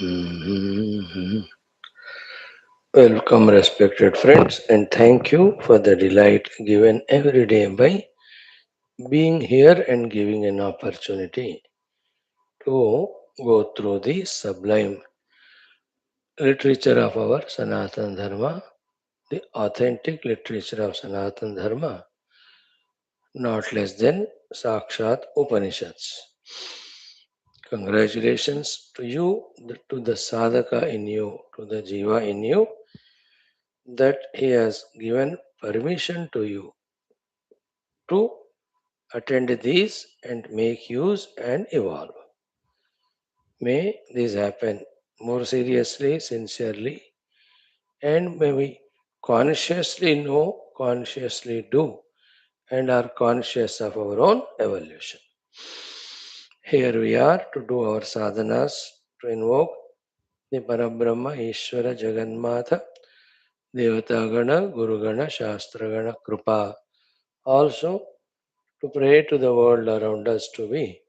Mhm. Welcome, respected friends, and thank you for the delight given every day by being here and giving an opportunity to go through the sublime literature of our Sanatana Dharma, the authentic literature of Sanatana Dharma, not less than Sakshat Upanishads. Congratulations to you, to the sadhaka in you, to the jiva in you, that he has given permission to you to attend these and make use and evolve. May this happen more seriously, sincerely, and may we consciously know, consciously do, and are conscious of our own evolution. Here we are to do our sadhanas, to invoke the Parabrahma, Ishvara, Jagannatha, Devatagana, Gurugana, Shastragana, Krupa. Also, to pray to the world around us to be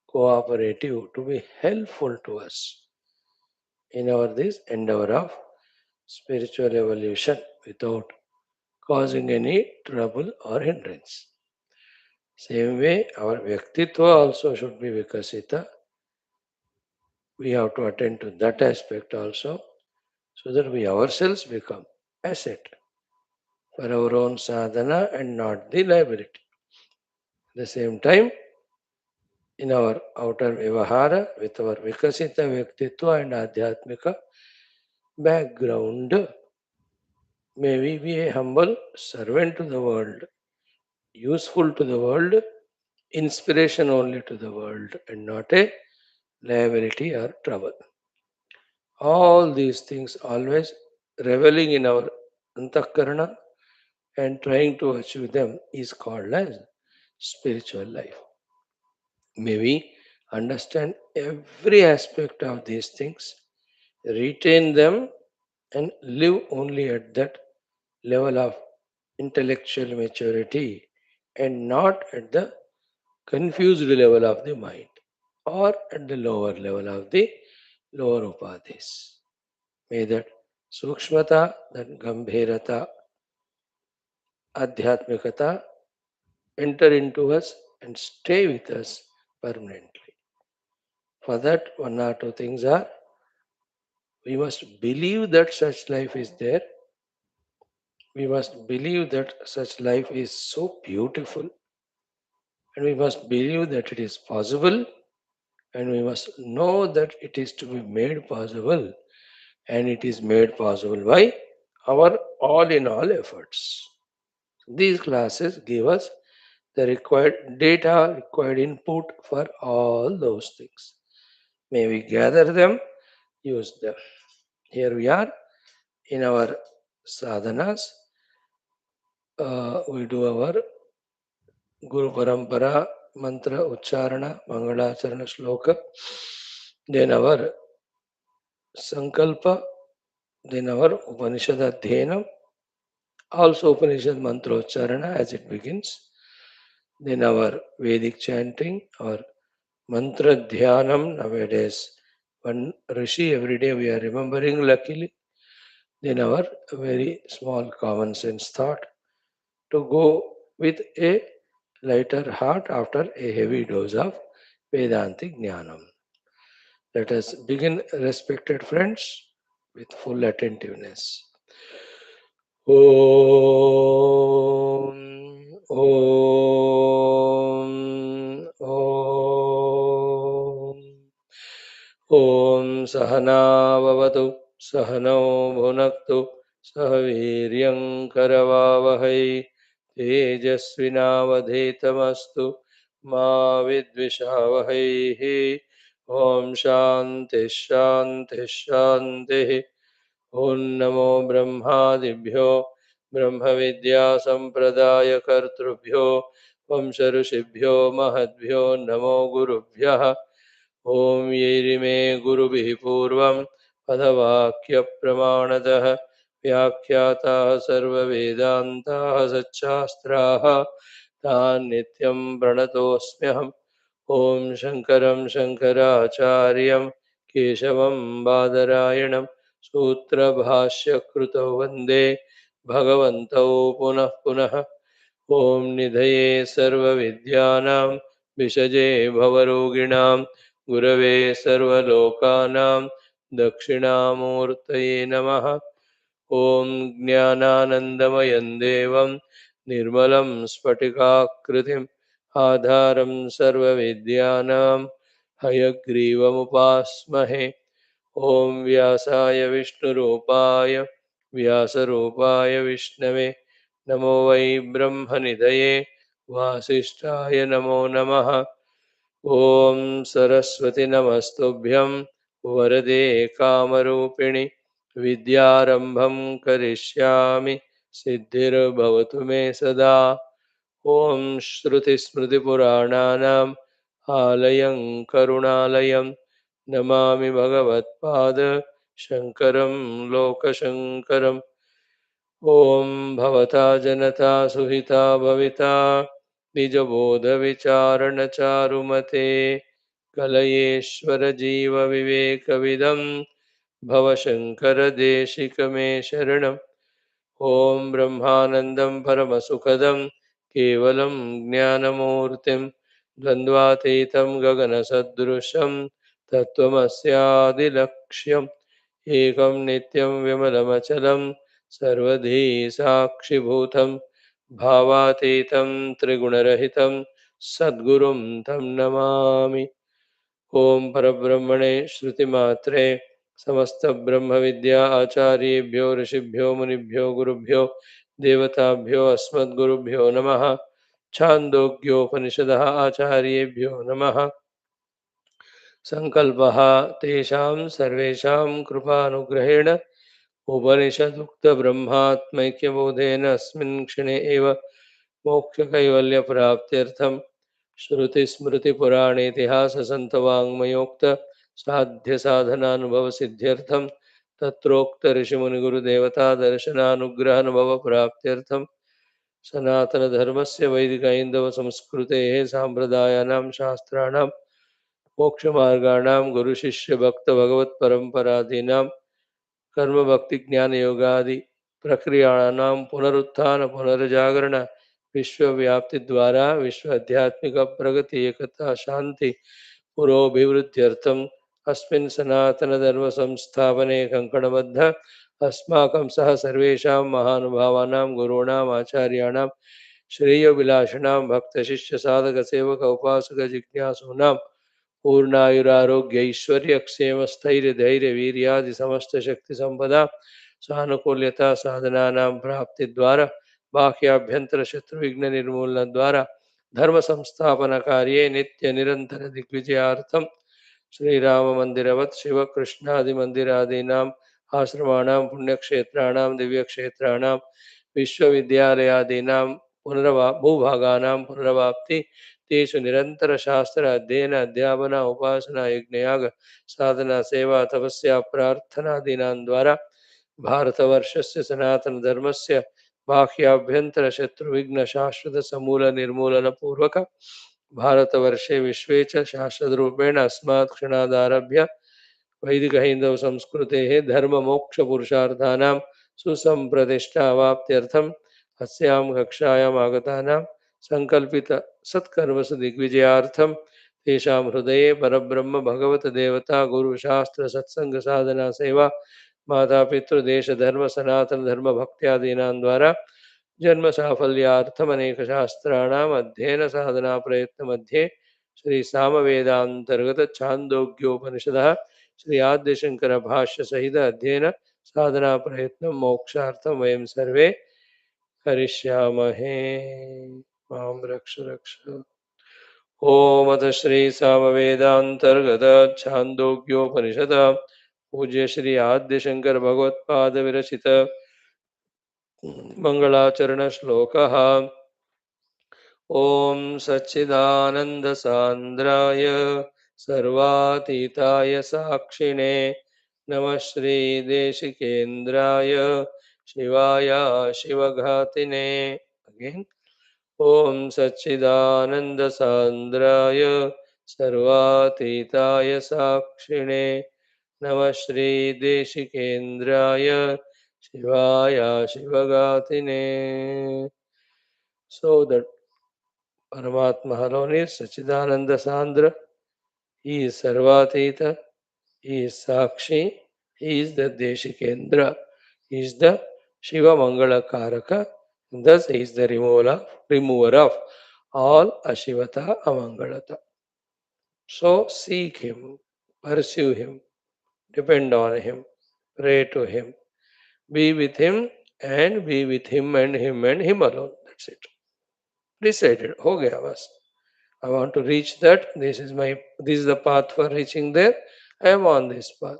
cooperative, to be helpful to us in our this endeavor of spiritual evolution without causing any trouble or hindrance. Same way, our Vyaktitva also should be Vikasita. We have to attend to that aspect also so that we ourselves become asset for our own sadhana and not the liability. At the same time, in our outer vyavahara with our Vikasita Vyaktitva and Adhyatmika background, may we be a humble servant to the world, useful to the world, inspiration only to the world, and not a liability or trouble. All these things always reveling in our antakarana and trying to achieve them is called as spiritual life. May we understand every aspect of these things, retain them, and live only at that level of intellectual maturity and not at the confused level of the mind or at the lower level of the lower upadhis. May that sukshmata, that gambhirata, adhyatmikata enter into us and stay with us permanently. For that, one or two things are: we must believe that such life is there. We must believe that such life is so beautiful, and we must believe that it is possible, and we must know that it is to be made possible, and it is made possible by our all in all efforts. These classes give us the required data, required input for all those things. May we gather them, use them. Here we are in our sadhanas. We do our Guru Parampara mantra Ucharana Mangalacharana Shloka, then our Sankalpa, then our Upanishad Adhyanam, also Upanishad mantra Ucharana as it begins, then our Vedic chanting, our mantra Dhyanam nowadays. One Rishi every day we are remembering luckily, then our very small common sense thought to go with a lighter heart after a heavy dose of Vedantic Jnanam. Let us begin, respected friends, with full attentiveness. Om, Om, Om. Om Sahana Vavatu, Sahano Bhunaktu, Sahaviryam Karavavahai, Tejasvinavadhetamastu, Ma Vidvishavahai. Om Shanti Shanti Shanti. Om Namo Brahmadibhyo, Brahma Vidya Sampradaya Kartrubhyo, Vamsharusibhyo Mahadbhyo, Namo Gurubhyaha. Om Yerime Gurubihi Purvam Padavakya Pramanatah Vyakyata Sarva Vedanta Satchastraha Tan Nityam Pranatosmyaham. Om Shankaram Shankaracharyam केशवं बादरायणं सूत्रभाष्यकृतौ वन्दे भगवन्तौ पुनः पुनः। ॐ निधये सर्वविद्यानां विषजे भवरोगिणां गुरवे सर्वलोकानां दक्षिणामूर्तये नमः। ॐ ज्ञानानन्दमयं देवं निर्मलं स्फटिकाकृतिम् आधारं सर्वविद्यानां हयग्रीवमुपास्महे। ॐ व्यासाय विष्णुरूपाय व्यासरूपाय विष्णवे नमो वै ब्रह्मनिधये वासिष्ठाय नमो नमः। ॐ सरस्वती नमस्तुभ्यं वरदे कामरूपिणि विद्यारम्भं करिष्यामि सिद्धिर्भवतु मे सदा। ॐ श्रुतिस्मृतिपुराणानाम् आलयं करुणालयं नमामि भगवत्पाद शङ्करं लोकशङ्करम्। ॐ भवता जनता सुहिता भविता निजबोधविचारणचारुमते कलयेश्वरजीवविवेकविदं भवशङ्करदेशिकमे शरणम्। ॐ ब्रह्मानन्दं परमसुखदं केवलं ज्ञानमूर्तिं द्वन्द्वातीतं गगनसदृशं तत्त्वमस्यादिलक्ष्यम् एकं नित्यं विमलमचलं सर्वधी साक्षिभूतं भावातीतं त्रिगुणरहितं सद्गुरुं तं नमामि। ओम परब्रह्मणे श्रुतिमात्रे समस्त ब्रह्म विद्या आचार्येभ्यो ऋषिभ्यो मुनिभ्यो गुरुभ्यो देवताभ्यो अस्मद्गुरुभ्यो नमः। छान्दोग्योपनिषदः आचार्येभ्यो नमः। संकल्पः तेषां सर्वेषां कृपानुग्रहेण उपनिषदुक्तब्रह्मात्मैक्यबोधेन अस्मिन् क्षणे एव मोक्षकैवल्यप्राप्त्यर्थं श्रुतिस्मृतिपुराणेतिहाससंतवाङ्मयोक्त साध्यसाधनानुभवसिद्ध्यर्थं तत्रोक्तऋषिमुनिगुरुदेवतादर्शनानुग्रहानुभवप्राप्त्यर्थं सनातनधर्मस्य वैदिकैन्दवसंस्कृतेः साम्प्रदायानां शास्त्राणां मोक्षमार्गाणां गुरुशिष्यभक्तभगवत्परम्परादीनां कर्म भक्ति ज्ञान योगादि प्रक्रियाणां पुनरुत्थान पुनर्जागरण विश्वव्याप्ति द्वारा विश्व आध्यात्मिक प्रगति एकता शांति पुरोभिवृद्ध्यर्थम अस्मिन् सनातन धर्म संस्थापने कंकणबद्ध अस्माकं सह सर्वेषां महानुभावानां गुरूणाम् आचार्याणां श्रेयोभिलाषिणां भक्तशिष्य साधक सेवक उपासक जिज्ञासूनां पूर्णायुरारोग्यैश्वर्यक्षेम स्थैर्य धैर्य वीर्यादि समस्त शक्ति संपदा सानुकूल्यता साधनानां प्राप्ति द्वारा बाह्याभ्यंतर शत्रु विघ्न निर्मूलन द्वारा धर्म संस्थापन कार्ये नित्य निरंतर दिग्विजयार्थम श्रीराम मंदिरवत् शिव कृष्णादि मंदिरादीनाम् आश्रमाणां पुण्यक्षेत्राणां दिव्यक्षेत्राणां विश्वविद्यालयादीनां भूभागानां पुनरवाप्ति तेषु निरंतर शास्त्र अध्ययन अध्यापन उपासना यज्ञयाग साधना सेवा तपस्या प्रार्थनादीनां द्वारा भारतवर्षस्य सनातन धर्मस्य बाह्याभ्यंतर शत्रुविघ्न शाश्वत समूल निर्मूलन पूर्वक भारतवर्षे विश्वे च शाश्वतरूपेण अस्मात् क्षणादारभ्य वैदिक हिंदव संस्कृतेः धर्म मोक्ष पुरुषार्थानां सुसंप्रतिष्ठावाप्त्यर्थम् अस्यां कक्षायाम् आगतानां संकल्पित सत्कर्मसु दिग्विजयार्थं तेषां हृदये परब्रह्म भगवत देवता गुरु शास्त्र सत्संग साधना सेवा माता पितृ देश धर्म सनातन धर्म भक्त्यादीनां द्वारा जन्म साफल्यार्थम अनेक शास्त्राणाम अध्ययन साधना प्रयत्न मध्ये श्री सामवेदांतर्गत छांदोग्योपनिषदः श्री आद्यशंकर भाष्य सहित अध्ययन साधना प्रयत्न मोक्षार्थम वयं सर्वे करिष्यामहे। मां रक्ष रक्ष। ओम अथ श्री सामवेदांतर्गत छांदोग्योपनिषद पूज्य श्री आद्यशंकर भगवत्पाद विरचित मंगलाचरण श्लोकः। ओम सच्चिदानंद सांद्राय सर्वातीताय साक्षिणे नमः श्री देशिकेन्द्राय शिवाय शिवघातिने। Again Om Sachchidanand सांद्राय सर्वातीताय साक्षिणे Namah Shri Deshikendraya Shivaya Shivagatine. So that Paramatma alone is Sachidananda Sandra. He is Sarvatita. He is Sakshi. He is the Deshikendra. He is the Shiva Mangala Karaka. Thus, he is the remover of all Ashivata Amangalata. So, seek him, pursue him, depend on him, pray to him, be with him, and be with him and him alone. That's it. Decided. हो गया बस. I want to reach that. This is the path for reaching there. I am on this path.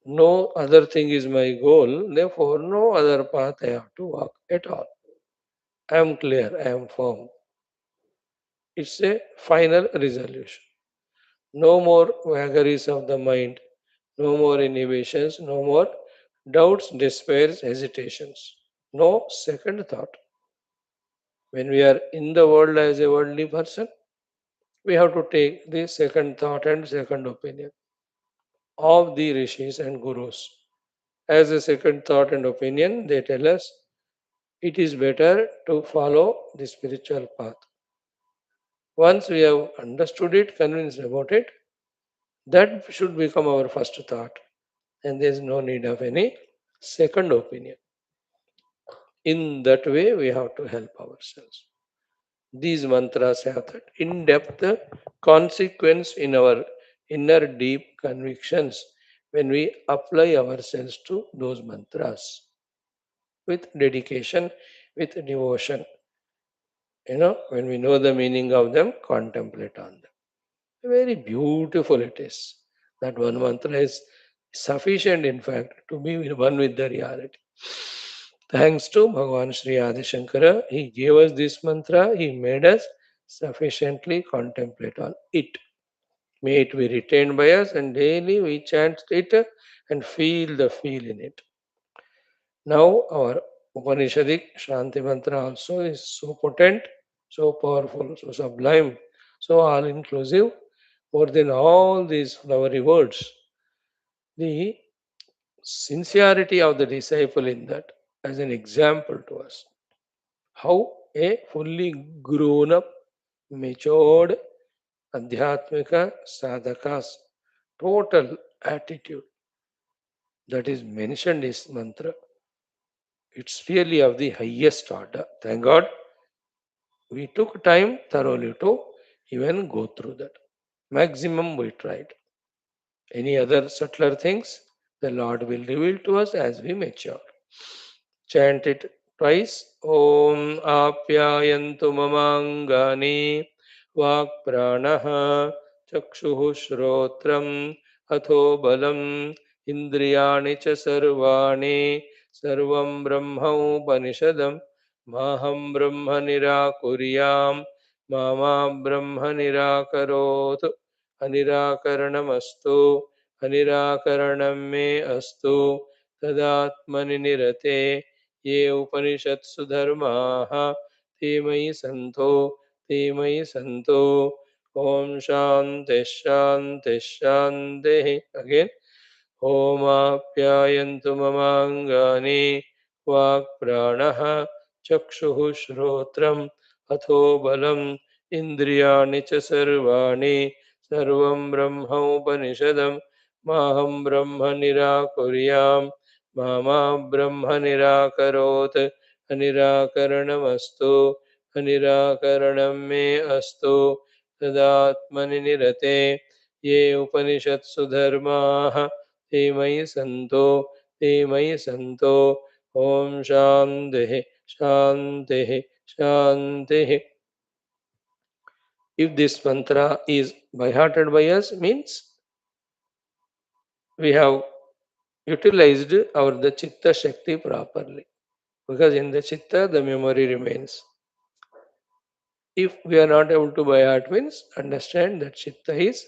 No other thing is my goal, therefore, no other path I have to walk at all. I am clear, I am firm. It's a final resolution. No more vagaries of the mind, no more inhibitions, no more doubts, despairs, hesitations. No second thought. When we are in the world as a worldly person, we have to take the second thought and second opinion of the rishis and gurus. As a second thought and opinion, they tell us it is better to follow the spiritual path. Once we have understood it, convinced about it, that should become our first thought, and there is no need of any second opinion. In that way, we have to help ourselves. These mantras have that in depth consequence in our inner deep convictions when we apply ourselves to those mantras with dedication, with devotion. When we know the meaning of them, contemplate on them. Very beautiful it is. That one mantra is sufficient, in fact, to be one with the reality. Thanks to Bhagavan Sri Adi Shankara, he gave us this mantra, he made us sufficiently contemplate on it. May it be retained by us and daily we chant it and feel the feel in it. Now our Upanishadic Shanti mantra also is so potent, so powerful, so sublime, so all inclusive, more than all these flowery words. The sincerity of the disciple in that as an example to us. How a fully grown up, matured Adhyatmika sadhaka's total attitude that is mentioned is mantra. It's really of the highest order. Thank God we took time thoroughly to even go through that. Maximum we tried. Any other subtler things, the Lord will reveal to us as we mature. Chant it twice. Om Apyayantu Mamangani Vak Pranaha Chakshuhu Shrotram Atho Balam Indriyani Cha Sarvani Sarvam Brahma Upanishadam Maham Brahma Nirakuryam Mama Brahma Nirakarot Anirakaranamastu Anirakaranam me astu तदात्मनि निरते ये उपनिषत्सु धर्माः ते मयि सन्तो ॐ शान्तिः शान्तिः शान्तिः again ओमाप्यायन्तु ममाङ्गानि वाक्प्राणः चक्षुः श्रोत्रम् अथो बलम् इन्द्रियाणि च सर्वाणि सर्वं ब्रह्मोपनिषदं माहं ब्रह्म निराकुर्याम् मा ब्रह्म निराकरोत् अनिराकरणमस्तु अनिराकरणं मे अस्तु तदात्मनि निरते ये उपनिषत्सु धर्माः ते मयि सन्तो ॐ शान्तिः शान्तिः शान्तिः. If this mantra is by hearted by us, means we have utilized the chitta shakti properly, because in the chitta the memory remains. If we are not able to by heart, means understand that chitta is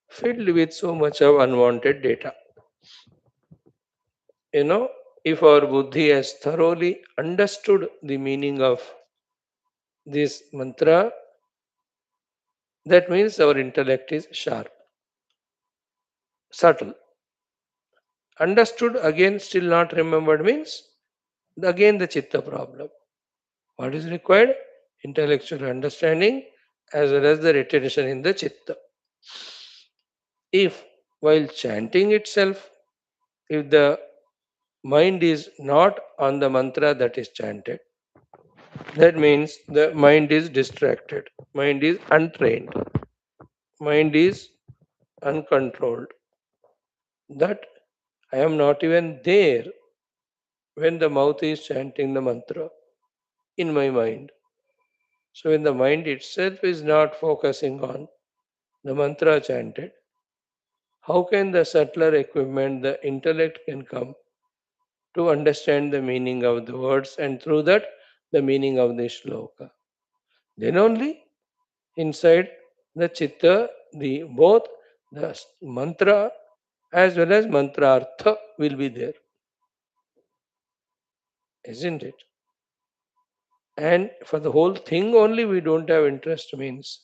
filled with so much of unwanted data. If our buddhi has thoroughly understood the meaning of this mantra, that means our intellect is sharp. subtle. Understood again, still not remembered means again the chitta problem. What is required? Intellectual understanding as well as the retention in the chitta. If while chanting itself, if the mind is not on the mantra that is chanted, that means the mind is distracted, mind is untrained, mind is uncontrolled. That I am not even there when the mouth is chanting the mantra in my mind. So when the mind itself is not focusing on the mantra chanted, how can the subtler equipment, the intellect can come to understand the meaning of the words and through that the meaning of the shloka? Then only inside the chitta, the both the mantra as well as mantra artha will be there, isn't it? And for the whole thing only we don't have interest means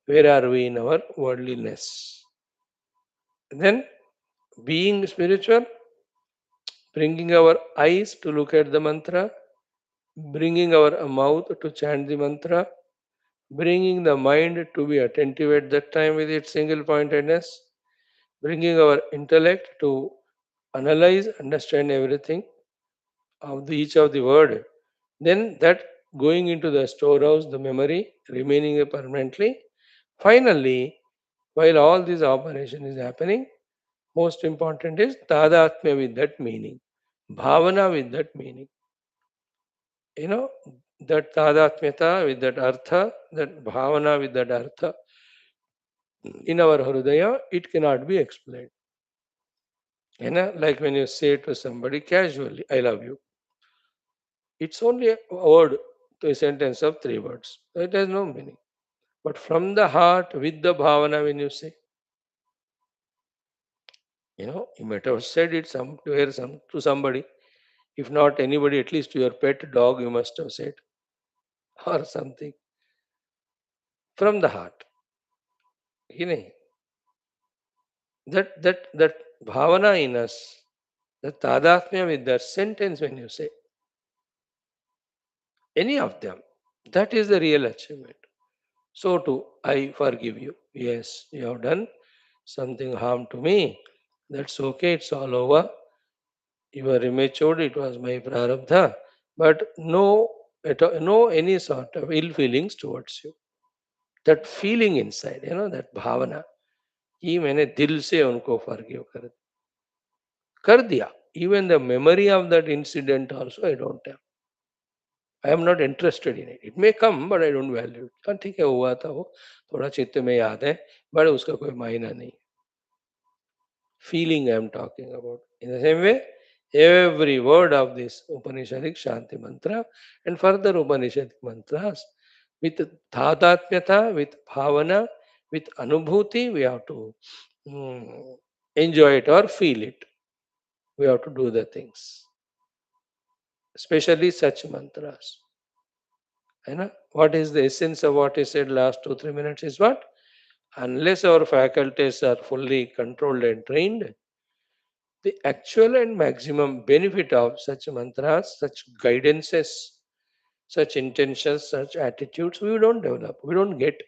where are we in our worldliness? Then being spiritual, bringing our eyes to look at the mantra, bringing our mouth to chant the mantra, bringing the mind to be attentive at that time with its single pointedness, bringing our intellect to analyze, understand everything of each of the word, then that going into the storehouse, the memory remaining permanently. Finally, while all this operation is happening, most important is tadatmya with that meaning, bhavana with that meaning. You know, that tadatmyata with that artha, that bhavana with that artha in our hridaya, it cannot be explained. You know, like when you say to somebody casually, I love you, it's only a word to a sentence of three words. It has no meaning. But from the heart, with the bhavana, when you say, you might have said it somewhere to somebody. If not anybody, at least to your pet dog, you must have said, or something from the heart. You know, that bhavana in us, the tadatmya with that sentence when you say any of them, that is the real achievement. So too, I forgive you. Yes, you have done something harm to me. That's okay. It's all over. You were immature. It was my prarabdha. But no any sort of ill feelings towards you. That feeling inside, that bhavana. कि मैंने दिल से उनको forgive कर दिया. Even the memory of that incident also I don't have. I am not interested in it. It may come, but I don't value it. हाँ ठीक है हुआ था वो थोड़ा चित्त में याद है but उसका कोई मायना नहीं. Feeling I am talking about. In the same way, every word of this Upanishadic Shanti mantra and further Upanishadic mantras with Thadatmyata, with Bhavana, with Anubhuti, we have to mm, enjoy it or feel it. We have to do the things, especially such mantras. What is the essence of what is said last 2 3 minutes is what? Unless our faculties are fully controlled and trained, the actual and maximum benefit of such mantras, such guidances, such intentions, such attitudes, we don't develop, we don't get.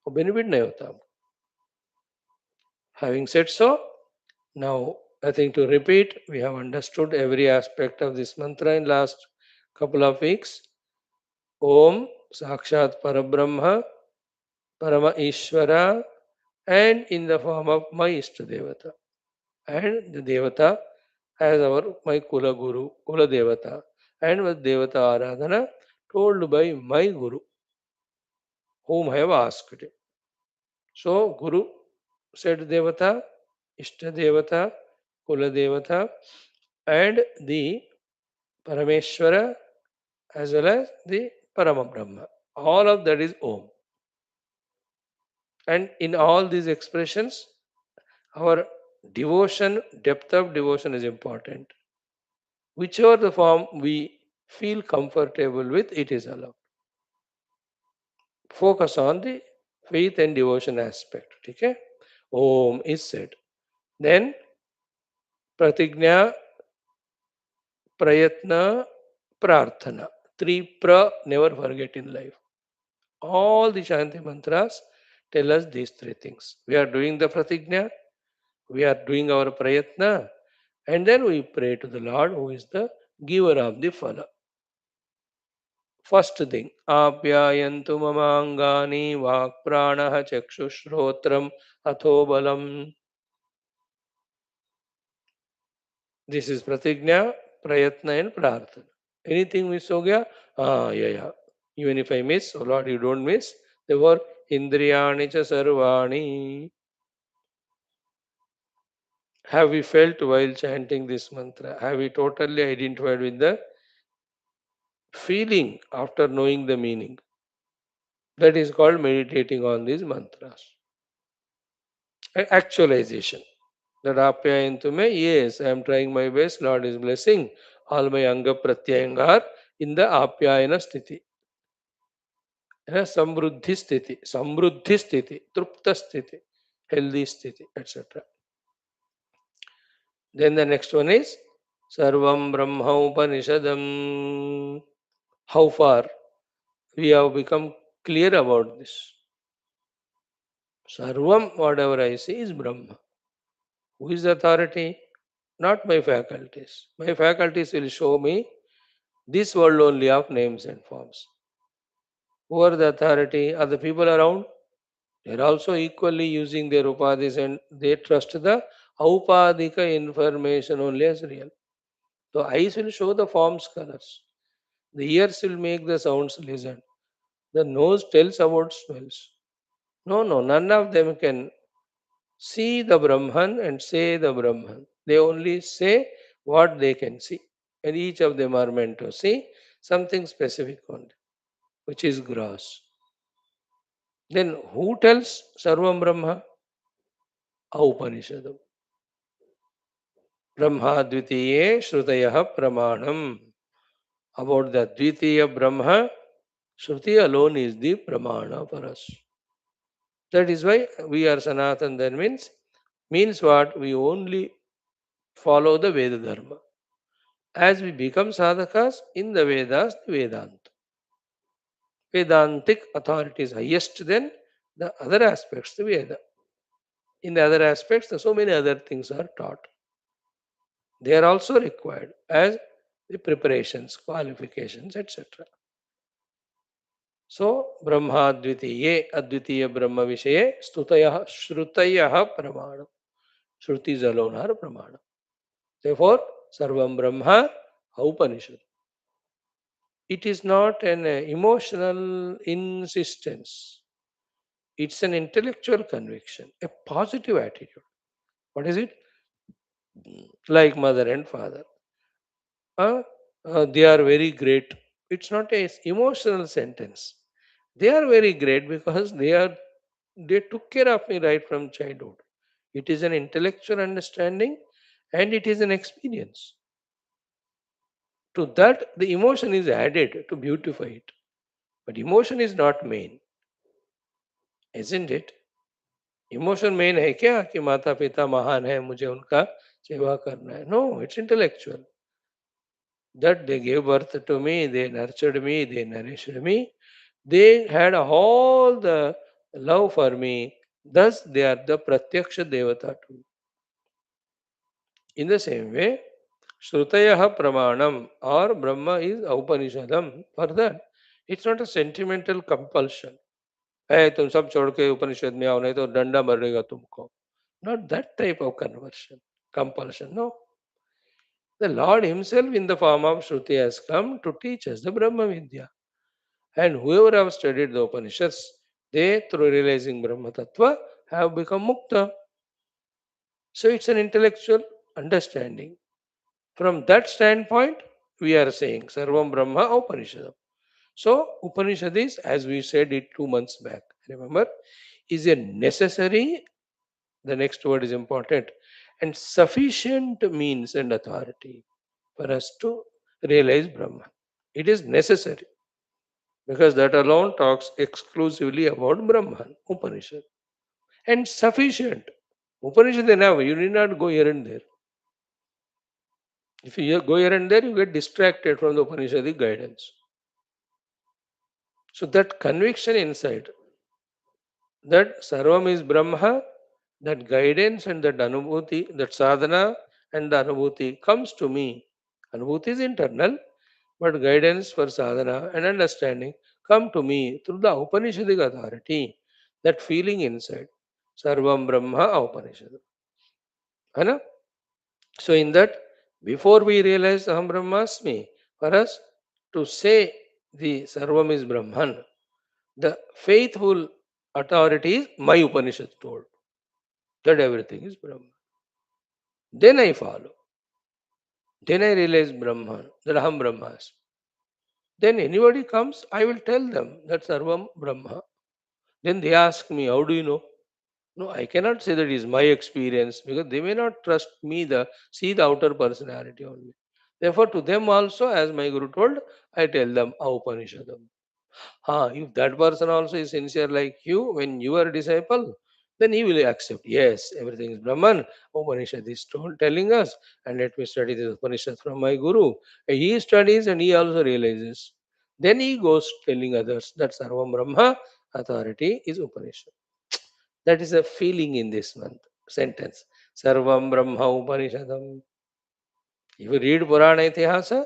वो benefit नहीं होता हमको. Having said so, now nothing to repeat. We have understood every aspect of this mantra in last couple of weeks. Om Sakshat Parabrahma, Parama Ishvara, and in the form of my Ishta Devata. And the Devata as our my Kula Guru, Kula Devata, and with Devata Aradhana told by my Guru, whom I have asked. So Guru said Devata, Ishta Devata, Kula Devata, and the Parameshwara as well as the Paramabrahma. All of that is Om. And in all these expressions, our devotion, depth of devotion is important. Whichever the form we feel comfortable with, it is allowed. Focus on the faith and devotion aspect. Okay? Om is said. Then pratigna, prayatna, prarthana. Three pra, never forget in life. All the Shanti mantras tell us these three things. We are doing the pratigna, we are doing our prayatna, and then we pray to the Lord who is the giver of the phala. First thing, apyayantu mamangani vak pranah chakshushrotram atho balam. This is pratigna, prayatna and prarthana. Anything miss ho gaya? Ah, yeah, yeah. Even if I miss, oh Lord, you don't miss. Therefore, indriyani cha sarvani. Have we felt while chanting this mantra? Have we totally identified with the feeling after knowing the meaning? That is called meditating on these mantras. Actualization. That apyayantu me, yes, I am trying my best. Lord is blessing. All my anga pratyayangar in the apyayana sthiti. Samruddhi sthiti, trupta sthiti, healthy sthiti, etc. Then the next one is Sarvam Brahma Upanishadam. How far we have become clear about this? Sarvam, whatever I say, is Brahma. Who is the authority? Not my faculties. My faculties will show me this world only of names and forms. Who are the authority? Are the people around? They are also equally using their upadhis and they trust the aupadhika information only as real. The eyes will show the forms, colors. The ears will make the sounds listen. The nose tells about smells. No, no, none of them can see the Brahman and say the Brahman. They only say what they can see. And each of them are meant to see something specific only, which is gross. Then who tells Sarvam Brahma? Upanishadam. Brahma Dvitiye Shrutayah Pramanam. About the Dvitiya Brahma, Shruti alone is the Pramana for us. That is why we are Sanatan. That means what? We only follow the Veda Dharma. As we become sadhakas in the Vedas, the Vedanta. Vedantic authority is highest than the other aspects, the Veda. In the other aspects, so many other things are taught. They are also required as the preparations, qualifications, etc. So, Brahma Advitiye, Advitiya Brahma Vishaye, Stutayah, Shrutayah Pramana. Shrutis alone are Pramana. Therefore, Sarvam Brahma Upanishad. It is not an emotional insistence. It's an intellectual conviction, a positive attitude. What is it? Like mother and father. Uh, they are very great. It's not a emotional sentence. They are very great because they took care of me right from childhood. It is an intellectual understanding and it is an experience. To that, the emotion is added to beautify it. But emotion is not main, isn't it? Emotion main है क्या कि माता पिता महान है मुझे उनका सेवा करना है no it's intellectual that they gave birth to me, they nurtured me, they nourished me, they had all the love for me, thus they are the pratyaksha devata to me. In the same way, Shrutayah Pramanam or Brahma is Upanishadam. For that, it's not a sentimental compulsion. Hey, तुम सब छोड़ के उपनिषद में आओ नहीं तो डंडा मरेगा तुमको. Not that type of conversion, compulsion. No. The Lord Himself in the form of Shruti has come to teach us the Brahma Vidya. And whoever have studied the Upanishads, they through realizing Brahma Tattva have become Mukta. So it's an intellectual understanding. From that standpoint, we are saying Sarvam Brahma Upanishadam. So Upanishad is, as we said it 2 months back, remember, is a necessary, the next word is important, and sufficient means and authority for us to realize Brahman. It is necessary because that alone talks exclusively about Brahman, Upanishad, and sufficient. Upanishad enough. You need not go here and there. If you go here and there, you get distracted from the Upanishadic guidance. So that conviction inside, that Sarvam is Brahma, that guidance and that Anubhuti, that sadhana and the Anubhuti comes to me. Anubhuti is internal, but guidance for sadhana and understanding come to me through the Upanishadic authority, that feeling inside. Sarvam Brahma Upanishad. है ना? So in that, before we realize Aham Brahmasmi, for us to say the Sarvam is Brahman, the faithful authority is my Upanishad told that everything is Brahman. Then I follow. Then I realize Brahman, that Aham Brahmasmi. Then anybody comes, I will tell them that Sarvam Brahma. Then they ask me, how do you know? No, I cannot say that is my experience because they may not trust me, the see the outer personality only. Therefore, to them also, as my Guru told, I tell them Upanishadam. If that person also is sincere like you, when you are a disciple, then he will accept. Yes, everything is Brahman. Upanishad is telling us, and let me study this Upanishad from my Guru. He studies and he also realizes. Then he goes telling others that Sarvam Brahma authority is Upanishad. That is a feeling in this month sentence. Sarvam Brahma Upanishadam. If you read Purana Itihasa,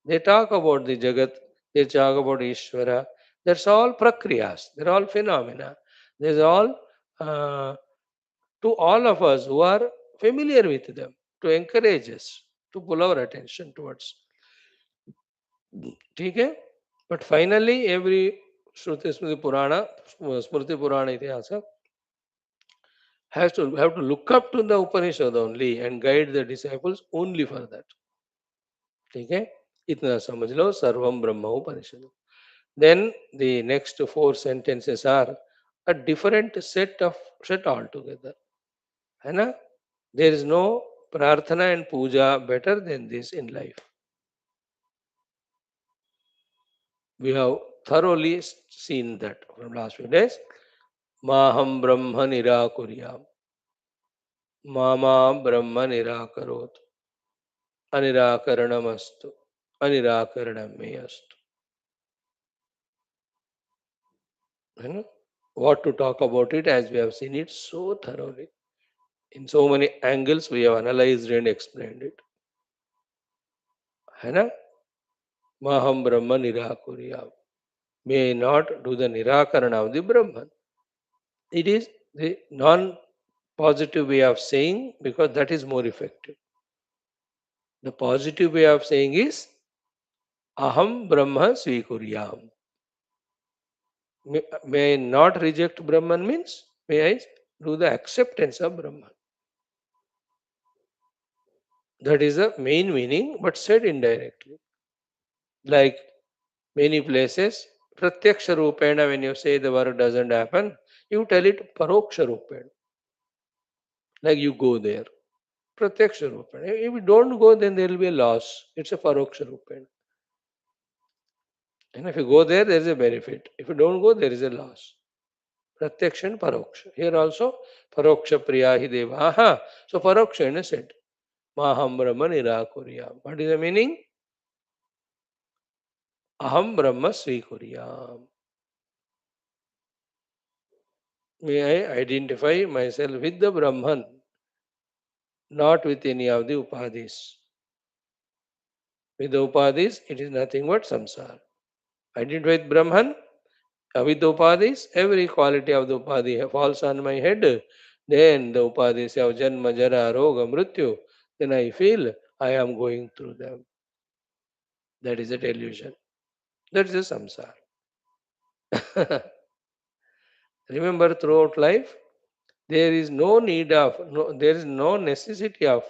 they talk about the Jagat, they talk about Ishvara. That's all prakriyas, they're all phenomena. There's all uh, to all of us who are familiar with them, to encourage us, to pull our attention towards. Okay? But finally, every Shruti Smriti Purana, Smriti Purana Itihasa has to have to look up to the Upanishad only and guide the disciples only for that. ठीक है इतना समझ लो सर्वम ब्रह्म उपनिषद then the next four sentences are a different set altogether है ना there is no prarthana and puja better than this in life we have thoroughly seen that from last few days maham brahma nirakuryam mama brahma nirakarot anirakaranamastu anirakaranam me astu है ना what to talk about it as we have seen it so thoroughly in so many angles we have analyzed and explained it है ना maham brahma nirakurya may not do the nirakarana of the brahman it is the non positive way of saying because that is more effective the positive way of saying is aham brahma swikuryam may I not reject brahman means may I do the acceptance of brahman that is the main meaning but said indirectly like many places, pratyaksha rupena, when you say the word doesn't happen, you tell it paroksha rupena, like you go there. Pratyaksha rupena. If you don't go, then there will be a loss. It's a paroksha rupena. And if you go there, there is a benefit. If you don't go, there is a loss. Pratyaksha and paroksha. Here also, paroksha priyahi deva. So paroksha is said. Maham brahma nirakuryam. What is the meaning? Aham brahma swikuryam. May I identify myself with the Brahman, not with any of the upadhis. With the upadhis, it is nothing but samsara. Identify with Brahman, with the upadhis, every quality of the upadhi falls on my head. Then the upadhis of janma, jara, roga, mrityu. Then I feel I am going through them. That is a delusion. That is a samsara. Remember, throughout life, there is no need of, there is no necessity of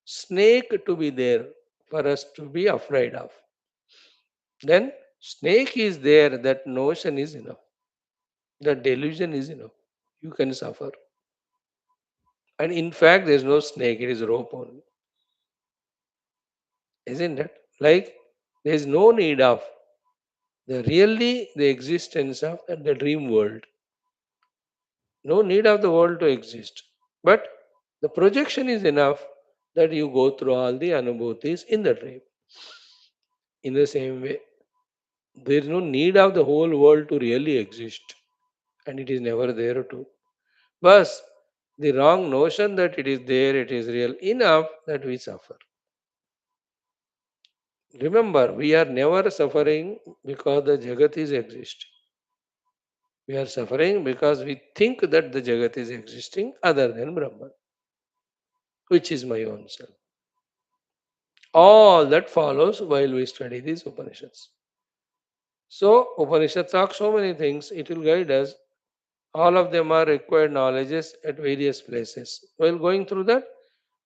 snake to be there for us to be afraid of. Then snake is there, that notion is enough. That delusion is enough. You can suffer. And in fact, there is no snake, it is rope only. Isn't it? Like there is no need of the existence of the dream world. No need of the world to exist. But The projection is enough that you go through all the anubhutis in the dream. In the same way, there is no need of the whole world to really exist, and it is never there too. But the wrong notion that it is there, it is real enough that we suffer. Remember, we are never suffering because the Jagat is existing. We are suffering because we think that the Jagat is existing other than Brahman, which is my own self. All that follows while we study these Upanishads. So, Upanishad talks so many things, it will guide us. All of them are required knowledges at various places. While going through that,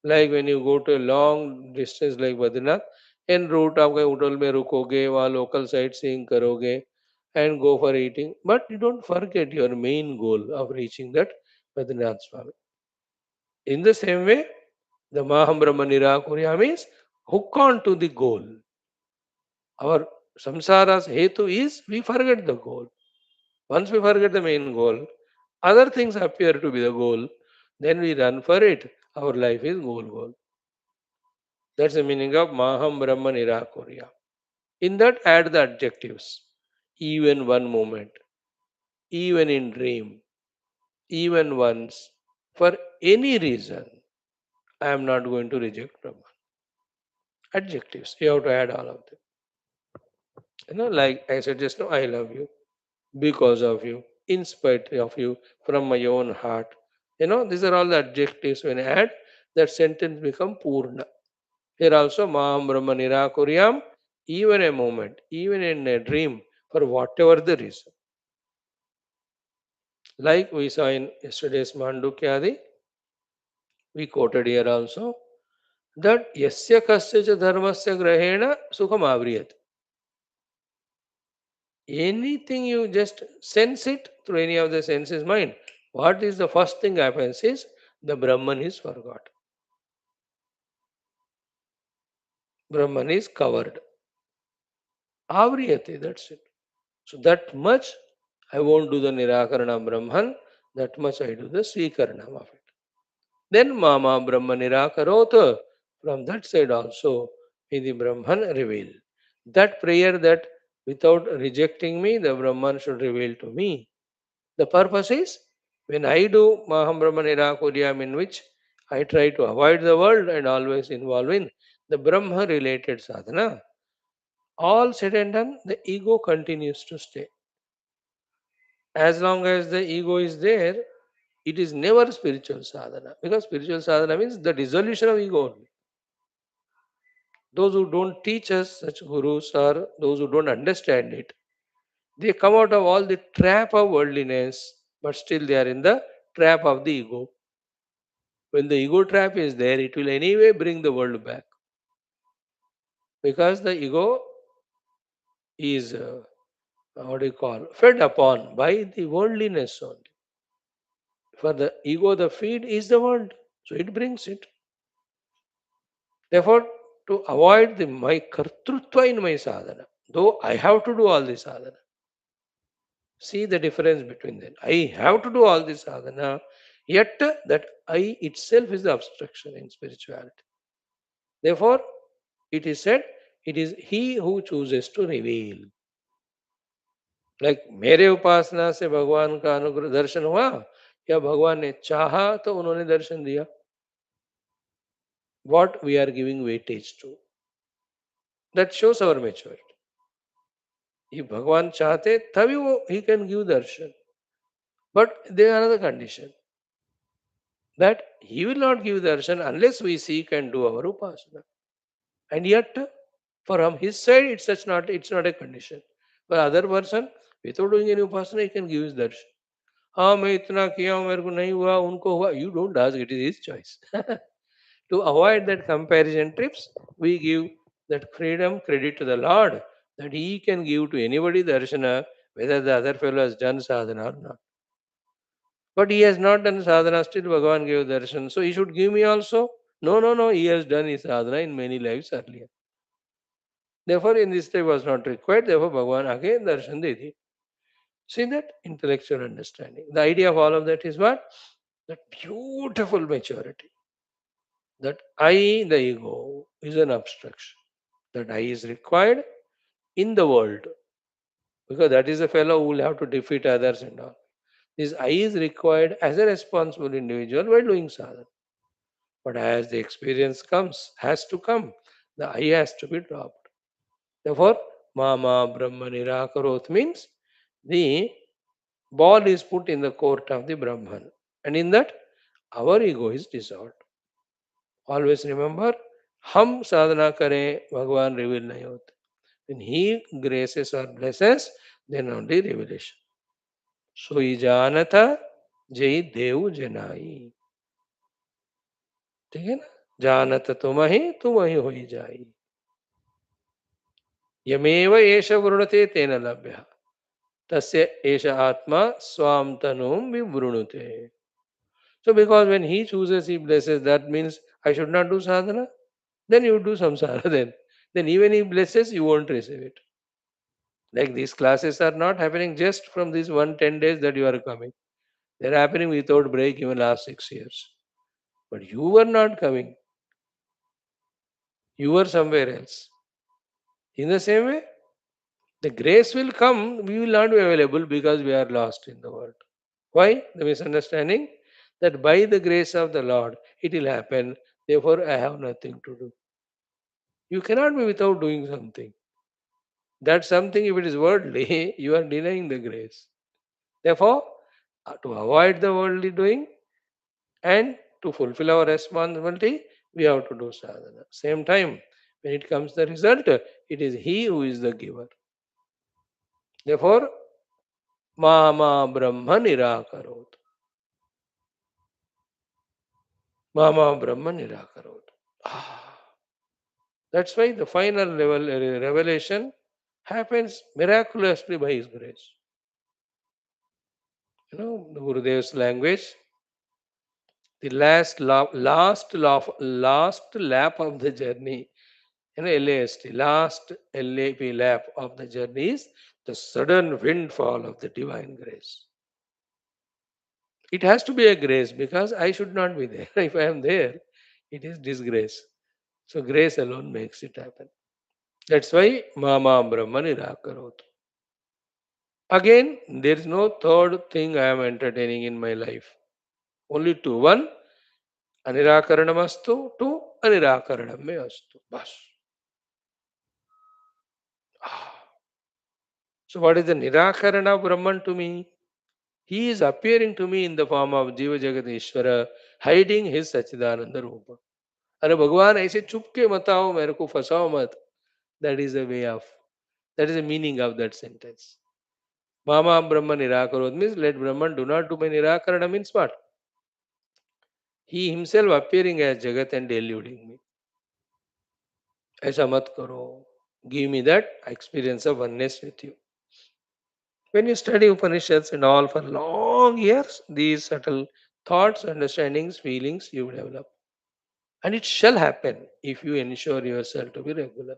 like when you go to a long distance like Badrinath, en route आप कहीं hotel में रुकोगे वहाँ local sightseeing करोगे and go for eating, but you don't forget your main goal of reaching that Badrinath Swami. In the same way, the Maham Brahma Nirakurya means hook on to the goal. Our samsara's hetu is we forget the goal. Once we forget the main goal, other things appear to be the goal, then we run for it. Our life is goal. That's the meaning of Maham Brahma Nirakurya. In that, add the adjectives. Even one moment, even in dream, even once, for any reason, I am not going to reject Brahman. Adjectives, you have to add all of them. Like I said just now, I love you because of you, in spite of you, from my own heart. These are all the adjectives. When I add, that sentence become Purna. Here also, Maham Brahma Nirakuryam, even a moment, even in a dream, for whatever the reason. Like we saw in yesterday's Mandukyadi, we quoted here also, that Yasya Kasya cha Dharmasya Grahena Sukham Avriyat. Anything you just sense it through any of the senses mind. What is the first thing happens is the Brahman is forgot. Brahman is covered. Avriyate, that's it. So that much I won't do the Nirakarana Brahman, that much I do the Srikaranam of it. Then Mama Brahma Nirakarota, from that side also, may the Brahman reveal. That prayer that without rejecting me, the Brahman should reveal to me. The purpose is when I do Maham Brahma Nirakuryam, in which I try to avoid the world and always involve in the Brahma related sadhana, all said and done, the ego continues to stay. As long as the ego is there, it is never spiritual sadhana, because spiritual sadhana means the dissolution of ego only. Those who don't teach us, such gurus, or those who don't understand it, they come out of all the trap of worldliness, but still they are in the trap of the ego. When the ego trap is there, it will anyway bring the world back, because the ego is what do you call, fed upon by the worldliness only. For the ego, the feed is the world, so it brings it. Therefore, to avoid the my kartrutva in my sadhana, though I have to do all this sadhana, see the difference between them. I have to do all this sadhana, yet that I itself is the obstruction in spirituality. Therefore, it is said, it is he who chooses to reveal. Like मेरे उपासना से भगवान का अनुग्रह दर्शन हुआ, या भगवान ने चाहा तो उन्होंने दर्शन दिया. What we are giving weightage to, that shows our maturity. If भगवान चाहते तभी वो he can give darshan, but there is another condition, that he will not give darshan unless we seek and do our upasana. And yet from his side it's not a condition. For other person, without doing any upasana, he can give his darshan. हाँ मैं इतना किया हूँ मेरे को नहीं हुआ उनको हुआ, you don't ask, it is his choice. To avoid that comparison trips, we give that freedom credit to the Lord, that he can give to anybody darshana whether the other fellow has done sadhana or not. But he has not done sadhana, still Bhagavan gave darshan, so he should give me also. No, no, no, he has done his sadhana in many lives earlier. Therefore, in this life was not required, therefore Bhagavan again darshan de di. See that intellectual understanding. The idea of all of that is what? That beautiful maturity. That I, the ego, is an obstruction. That I is required in the world, because that is a fellow who will have to defeat others and all. This I is required as a responsible individual while doing sadhana. But as the experience has to come, the I has to be dropped. Therefore, Mama Brahma Nirakarot means the ball is put in the court of the Brahman. And in that, our ego is dissolved. Always remember, हम साधना करें भगवान reveal नहीं होते. When he graces or blesses, then only revelation. सोई जानता जय देव जनाई. ठीक है ना. जानत तुम ही होई जाई. यमेव एष वृणते तेन लभ्य तस्य एष आत्मा स्वाम तनुम विवृणुते. So because when he chooses, he blesses, that means I should not do sadhana. Then you do samsara then. Then even he blesses, you won't receive it. Like these classes are not happening just from these 110 days that you are coming. They're happening without break even last 6 years. But you were not coming. You were somewhere else. In the same way, the grace will come, we will not be available because we are lost in the world. Why? The misunderstanding that by the grace of the Lord it will happen, therefore I have nothing to do. You cannot be without doing something. That something, if it is worldly, you are denying the grace. Therefore, to avoid the worldly doing and to fulfill our responsibility, we have to do sadhana. Same time, when it comes the result, it is He who is the giver. Therefore, Mama Brahma Nirakarot. Mama Brahma Nirakarot. Ah, that's why the final level revelation happens miraculously by His grace. The Gurudev's language, the last lap of the journey, LAST, last LAP lap of the journey is the sudden windfall of the divine grace. It has to be a grace because I should not be there. If I am there, it is disgrace. So grace alone makes it happen. That's why Mama Brahma Nirakarot. Again, there is no third thing I am entertaining in my life. Only two. One, Anirakaranamastu. Two, Anirakaraname astu. Bas. Ah. So what is the Nirakarana Brahman to me? He is appearing to me in the form of Jiva Jagat Ishvara, hiding his Sachidananda Rupa. अरे भगवान ऐसे चुपके मत आओ, मेरे को फंसाओ मत. That is the way of, that is the meaning of that sentence. Mama Brahma Nirakarot means let Brahman do not do my Nirakarana means what? He himself appearing as Jagat and deluding me. ऐसा मत करो. Give me that experience of oneness with you. When you study Upanishads and all for long years, these subtle thoughts, understandings, feelings you will develop. And it shall happen if you ensure yourself to be regular.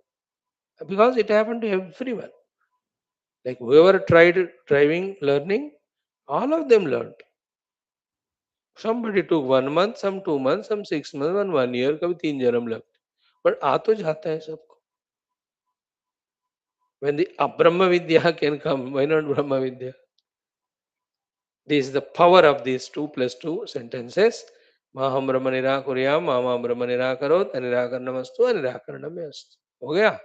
Because it happened to everyone. Like whoever tried driving, learning, all of them learned. Somebody took 1 month, some 2 months, some 6 months, 1 year, कभी 3 जन्म लगते. But आ तो जाता है सबको. When the Abrahma Vidya can come, why not Brahma Vidya? This is the power of these 2 plus 2 sentences. Maham Brahma Nirakuryam, Mama Brahma Nirakarot, Anirakaranamastu, Anirakaranamastu. हो गया?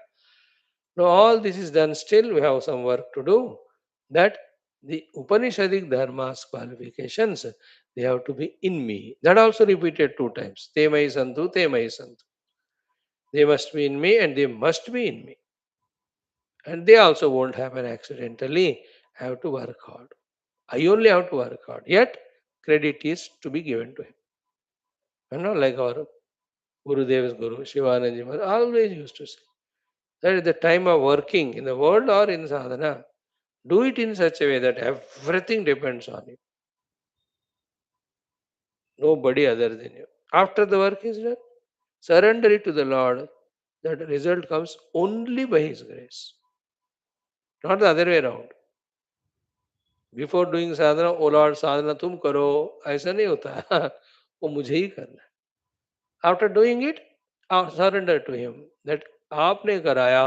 Now all this is done, still we have some work to do. That the Upanishadic Dharma's qualifications, they have to be in me. That also repeated 2 times. Te mai santu, te mai santu. They must be in me and they must be in me. And they also won't happen accidentally. I have to work hard. I only have to work hard. Yet, credit is to be given to him. Like our Gurudev's Guru, Shivananji Maharaj, always used to say that at the time of working in the world or in sadhana, do it in such a way that everything depends on you. Nobody other than you. After the work is done, surrender it to the Lord. That result comes only by His grace. Not the other way around. Before doing sadhana, oh Lord साधना तुम करो, ऐसा नहीं होता है. वो मुझे ही करना है. After doing it, surrender to him that आपने कराया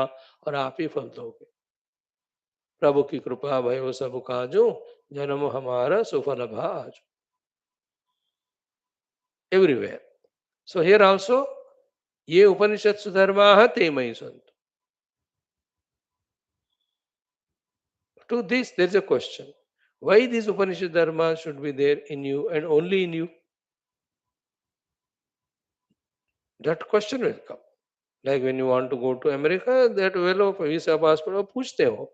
और आप ही फल दोगे. प्रभु की कृपा भयो सब काजू जन्म हमारा सुफल भाज. Everywhere. So here also, ये उपनिषत्सु धर्माः ते मयि सन्तु. To this, there is a question. Why these Upanishad dharmas should be there in you and only in you? That question will come. Like when you want to go to America, that well of visa passport, वो पूछते हो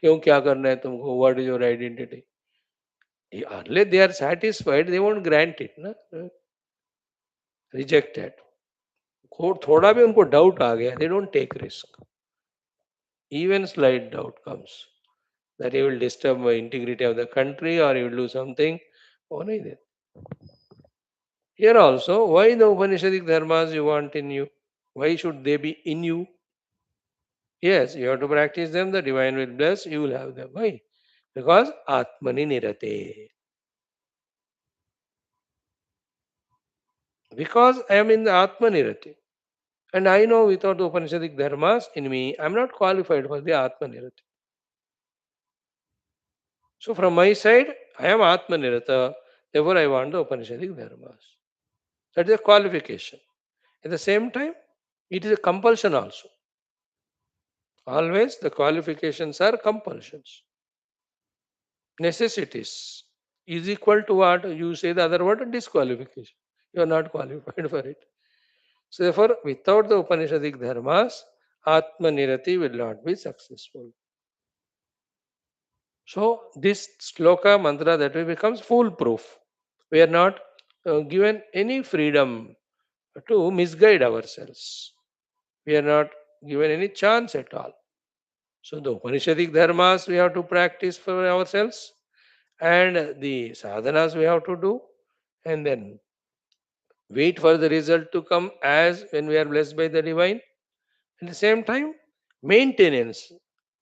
क्यों क्या करना है तुमको, what is your identity? Unless they are satisfied, they won't grant it, ना? Rejected. थोड़ा भी उनको doubt आ गया, they don't take risk. Even slight doubt comes that he will disturb the integrity of the country or he will do something. Oh, नहीं देते. Here also, why the Upanishadic dharmas you want in you? Why should they be in you? Yes, you have to practice them, the divine will bless, you will have them. Why? Because Atmani Nirate. Because I am in the Atmanirati. And I know without the Upanishadic dharmas in me, I am not qualified for the Atmanirati. So from my side, I am Atmanirata. Therefore, I want the Upanishadic dharmas. That is a qualification. At the same time, it is a compulsion also. Always the qualifications are compulsions. Necessities is equal to what? You say the other word, disqualification. You are not qualified for it. So therefore, without the Upanishadic dharmas, Atmanirati will not be successful. So this sloka mantra that way becomes foolproof. We are not given any freedom to misguide ourselves. We are not given any chance at all. So the Upanishadic dharmas we have to practice for ourselves, and the sadhanas we have to do, and then wait for the result to come as when we are blessed by the divine. At the same time, maintenance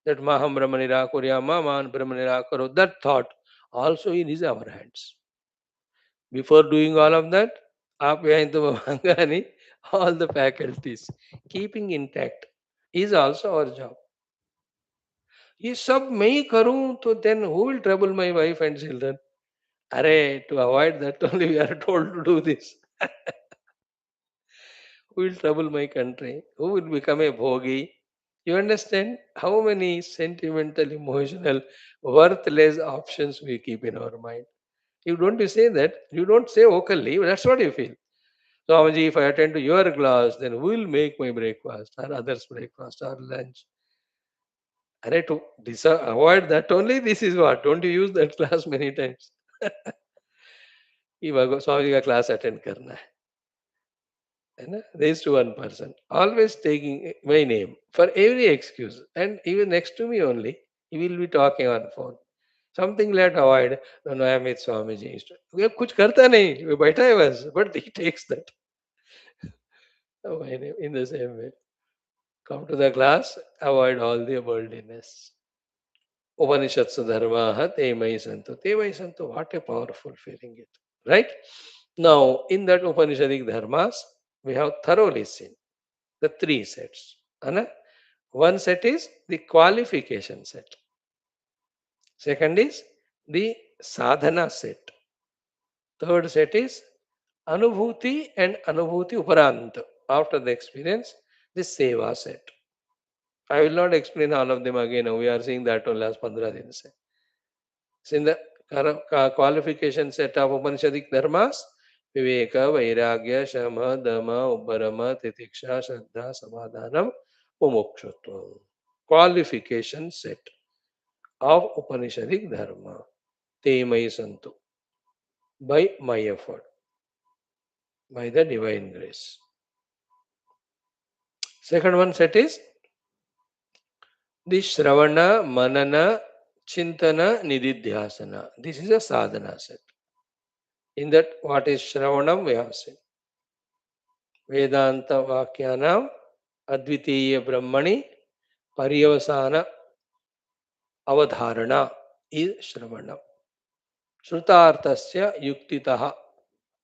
that Maham Brahmanira Kuryama Man Brahmanira Karo, that thought also in our hands. Before doing all of that, Apyayantamangani, all the faculties, keeping intact is also our job. ये सब मैं ही करूं तो then who will trouble my wife and children? Array, to avoid that only we are told to do this. Who will trouble my country? Who will become a bhogi? You understand how many sentimental, emotional, worthless options we keep in our mind. You don't you say that. You don't say vocally, but that's what you feel. So, Amaji, if I attend to your class, then who will make my breakfast or others' breakfast or lunch? Array, to avoid that only, this is what. Don't you use that class many times? कि स्वामी जी का class attend करना है ना. This to one person always taking my name for every excuse, and even next to me only he will be talking on phone. Something let avoid. No, no, I am with Swamiji. ये कुछ करता नहीं, वो बैठा है बस, but he takes that. Oh, my name in the same way. Come to the class, avoid all the worldliness. Upanishads dharma te mai santu. Te mai santu. What a powerful feeling it. Right? Now, in that Upanishadic dharmas, we have thoroughly seen the three sets. Anna? One set is the qualification set. Second is the sadhana set. Third set is Anubhuti and Anubhuti Uparant. After the experience, the Seva set. I will not explain all of them again. We are seeing that on last 15 days. So in the qualification set of Upanishadic dharmas, Viveka, Vairagya, Shama, Dhamma, Uparama, Titiksha, Shraddha, Samadhanam, Mumukshutvam. Qualification set of Upanishadic dharma. Te mai santu. By my effort. By the divine grace. Second one set is the Shravana, Manana, Chintana, Nididhyasana. This is a sadhana set. In that, what is Shravanam, we have seen. Vedanta Vakyanam, Advitiya Brahmani, Paryavasana, Avadharana is Shravanam. Shrutarthasya Yuktitaha,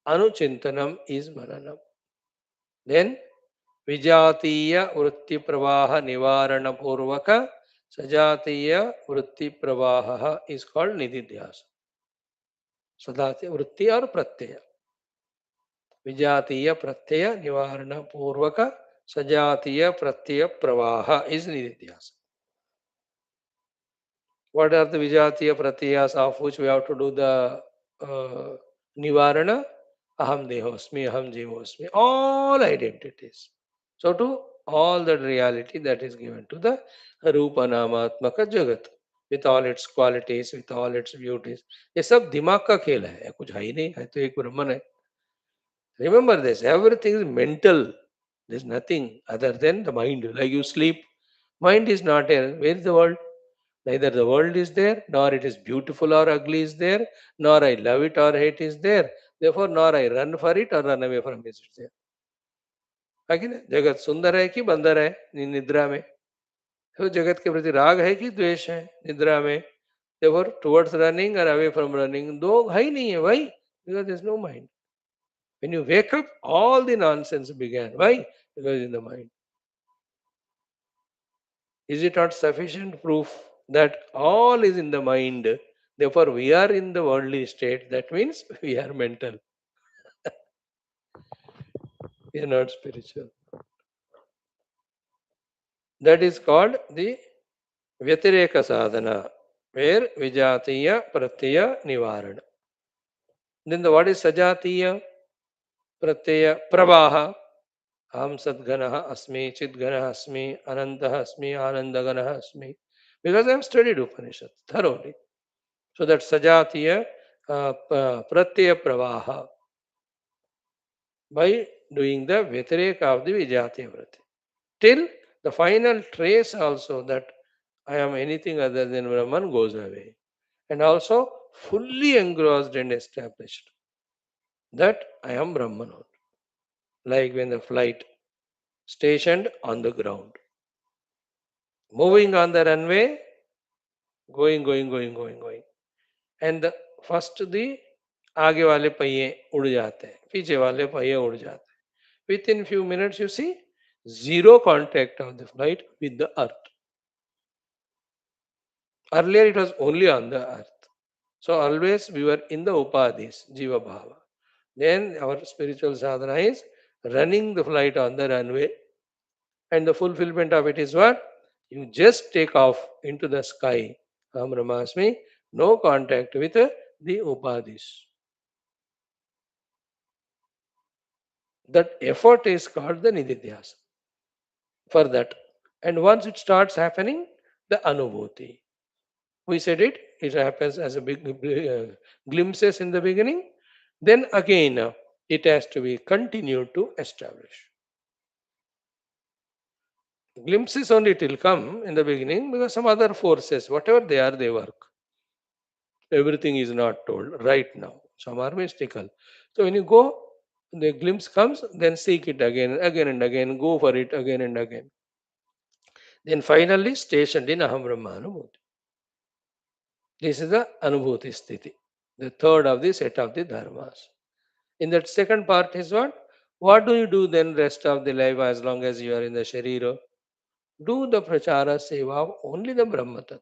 Anuchintanam is Mananam. Then Vijatiya Vritti Pravaha Nivarana Purvaka Sajatiya Vritti Pravaha is called Nididhyasa. Sadatiya Vritti or Pratyaya. Vijatiya Pratyaya Nivarana Purvaka Sajatiya Pratyaya Pravaha is Nididhyasa. What are the Vijatiya Pratyayas of which we have to do the Nivarana? Aham Dehosmi, Aham Jivosmi, all identities. So to all that reality that is given to the Rupa Namatmaka Jagat with all its qualities, with all its beauties. ये सब दिमाग का खेल है कुछ है ही नहीं है तो एक ब्रह्मन है. Remember this, everything is mental. There is nothing other than the mind. Like you sleep, mind is not here. Where is the world? Neither the world is there, nor it is beautiful or ugly is there, nor I love it or hate is there. Therefore, nor I run for it or run away from it. It's there. है कि नहीं? जगत सुंदर है कि बंदर है निद्रा में. तो जगत के प्रति राग है कि द्वेष है निद्रा में. Therefore, towards running or away from running, दो है ही नहीं है. Why? Because there is no mind. When you wake up, all the nonsense began. Why? Because in the mind. Is it not sufficient proof that all is in the mind? Therefore, we are in the worldly state. That means we are mental. We are not spiritual. That is called the Vyatireka sadhana, where Vijatiya Pratyaya Nivarana. Then what is Sajatiya Pratyaya Pravaha? Aham Sadganaha Asmi, Chidganaha Asmi, Anantaha Asmi, Anandaganaha Asmi. Because I have studied Upanishad thoroughly. So that Sajatiya Pratyaya Pravaha by doing the Vyatireka of the Vijatiya Vrati. Till the final trace also that I am anything other than Brahman goes away. And also fully engrossed and established that I am Brahman only. Like when the flight stationed on the ground, moving on the runway, going. And the first the आगे वाले पहिए उड़ जाते हैं, पीछे वाले पहिए उड़ जाते हैं. Within few minutes, you see, zero contact of the flight with the earth. Earlier, it was only on the earth. So, always we were in the upadhis, jiva bhava. Then, our spiritual sadhana is running the flight on the runway. And the fulfillment of it is what? You just take off into the sky. Aham Brahmasmi, no contact with the upadhis. That effort is called the nididhyasa. For that. And once it starts happening, the anubhuti. We said it happens as a big glimpses in the beginning. Then again, it has to be continued to establish. Glimpses only it will come in the beginning because some other forces, whatever they are, they work. Everything is not told right now. Some are mystical. So when you go, the glimpse comes, then seek it again and again, go for it again and again. Then finally stationed in Aham Brahmanubhuti. This is the Anubhuti Sthiti, the third of the set of the dharmas. In that second part is what? What do you do then rest of the life as long as you are in the Sharira? Do the Prachara Seva of only the Brahma Tattva.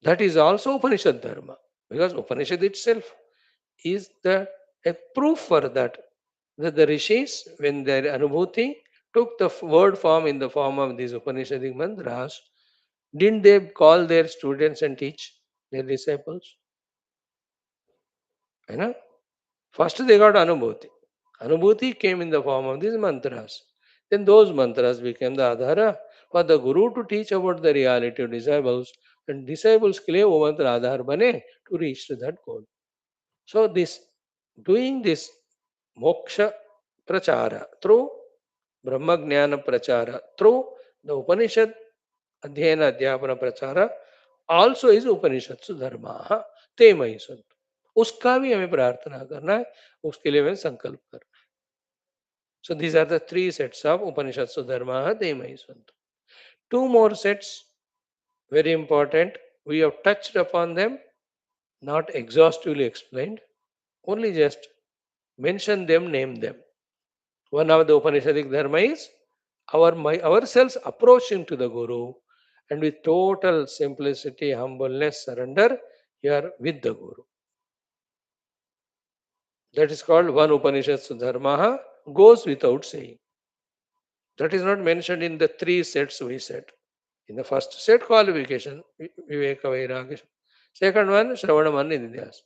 That is also Upanishad Dharma. Because Upanishad itself is the a proof for that. That the rishis, when their Anubhuti took the word form in the form of these Upanishadic mantras, didn't they call their students and teach their disciples? You know? First they got Anubhuti. Anubhuti came in the form of these mantras. Then those mantras became the Adhara for the Guru to teach about the reality of disciples. And disciples के लिए वो मंत्र आधार बने to reach to that goal. So this doing this moksha prachara through Brahma Jnana prachara through the Upanishad Adhyayana Adhyapana prachara also is Upanishads dharma te मयि सन्तु. उसका भी हमें प्रार्थना करना है, उसके लिए हमें संकल्प करना है. So these are the three sets of Upanishads dharma te मयि सन्तु. Two more sets, very important. We have touched upon them, not exhaustively explained, only just mention them, name them. One of the Upanishadic dharma is ourselves approaching to the Guru, and with total simplicity, humbleness, surrender, you are with the Guru. That is called one Upanishad Dharma, goes without saying. That is not mentioned in the three sets we said. In the first set, qualification, Viveka Vairagya. Second one, Shravana Nidhyas.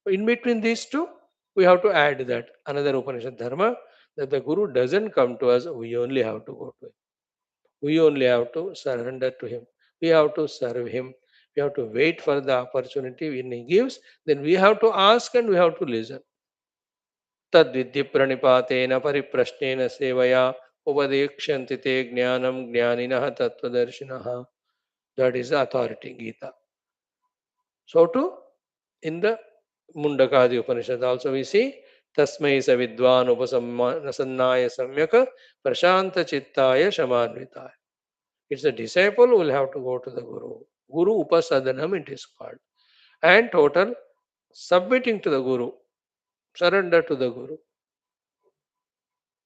In between these two, we have to add that another Upanishad Dharma, that the Guru doesn't come to us, we only have to go to him. We only have to surrender to him. We have to serve him. We have to wait for the opportunity when he gives. Then we have to ask and we have to listen. तद्विद्धि प्रणिपातेन परिप्रश्नेन सेवया उपदेक्ष्यन्ति ते ज्ञानं ज्ञानिनः तत्त्वदर्शिनः. That is the authority, Gita. So too, in the Mundakadi Upanishad also we see Tasmai sa vidwan upasamnaya samyaka prashanta chittaya shamanvitaya. It's a disciple who will have to go to the Guru. Guru Upasadanam it is called. And total submitting to the Guru, surrender to the Guru.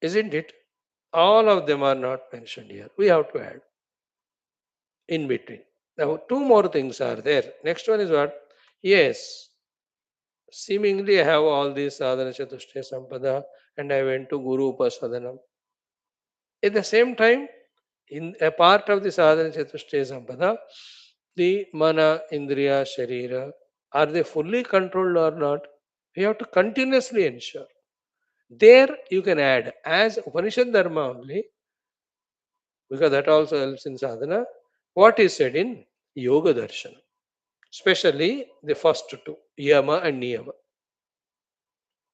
Isn't it? All of them are not mentioned here. We have to add in between. Now, two more things are there. Next one is what? Yes, seemingly I have all these sadhana chatushtaya sampada and I went to Guru Upasadanam. At the same time, in a part of the sadhana chatushtaya sampada, the mana, indriya, sharira, are they fully controlled or not? We have to continuously ensure. There you can add as Upanishad Dharma only, because that also helps in sadhana, what is said in Yoga Darshan, especially the first two, Yama and Niyama.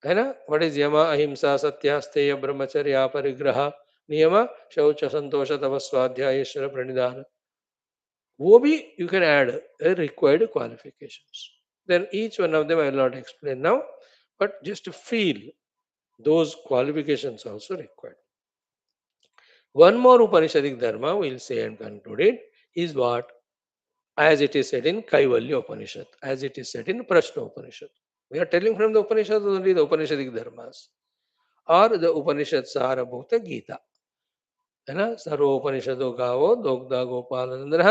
है ना? What is Yama? Ahimsa, Satya, Steya, Brahmacharya, Parigraha, Niyama, Shaucha, Santosha, Tavaswadhyaya, Ishvara, Pranidhana. वो भी you can add required qualifications. Then each one of them I will not explain now, but just to feel those qualifications also required. One more Upanishadic Dharma we will say and conclude it is what? As it is said in Kaivalya Upanishad, as it is said in Prashna Upanishad. We are telling from the Upanishads only the Upanishadic Dharmas or the Upanishad Sarabhuta Gita. है ना? सर्वोपनिषदो गावो दोग्धा गोपालनंद्र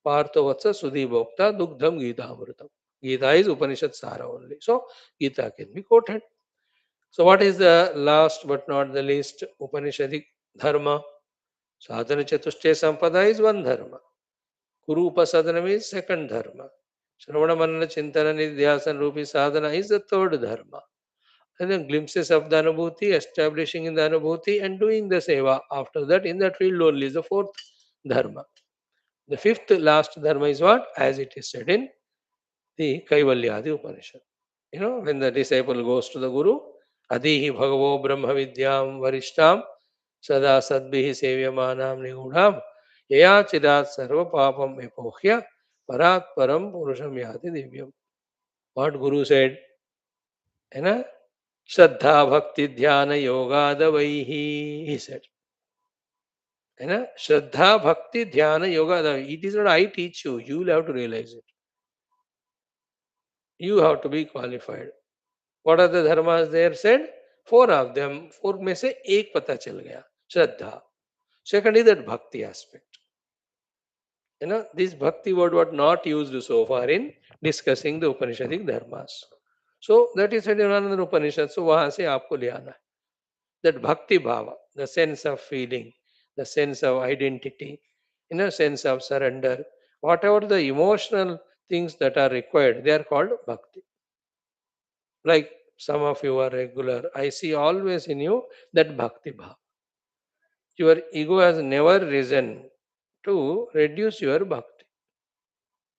पार्थो वत्स सुधी भोक्ता दुग्धम गीता अमृतम. Gita is Upanishad Sara only. So Gita can be quoted. So what is the last but not the least Upanishadic Dharma? Sadhana Chatushtaya Sampada is one Dharma. Guru Upasadanam is second Dharma. Shravana Manana Chintana Nidhyasan Rupi Sadhana is the third Dharma. And then glimpses of the Anubhuti, establishing in the Anubhuti and doing the Seva after that in that field only is the fourth Dharma. The fifth last Dharma is what? As it is said in the Kaivalyadi Upanishad. You know, when the disciple goes to the Guru, Adihi Bhagavo Brahma Vidyam Varishtam Sada Sadbihi Sevyamanam Nigudham Yaya Chidat Sarva Papam Epohya Parat Param Purusham Yati Divyam. What Guru said? You know, Shraddha Bhakti Dhyana Yogadavaihi, he said. You know, Shraddha Bhakti Dhyana Yogadavaihi. It is not I teach you, you will have to realize it. You have to be qualified. What are the dharmas there said? Four of them. Four में से एक पता चल गया. Shraddha. Second is that bhakti aspect. You know, this bhakti word was not used so far in discussing the Upanishadic dharmas. So that is said in another Upanishad. So वहाँ से आपको ले आना है. That bhakti bhava, the sense of feeling, the sense of identity, sense of surrender, whatever the emotional things that are required, they are called bhakti. Like some of you are regular, I see always in you that bhakti bhava. Your ego has never risen to reduce your bhakti.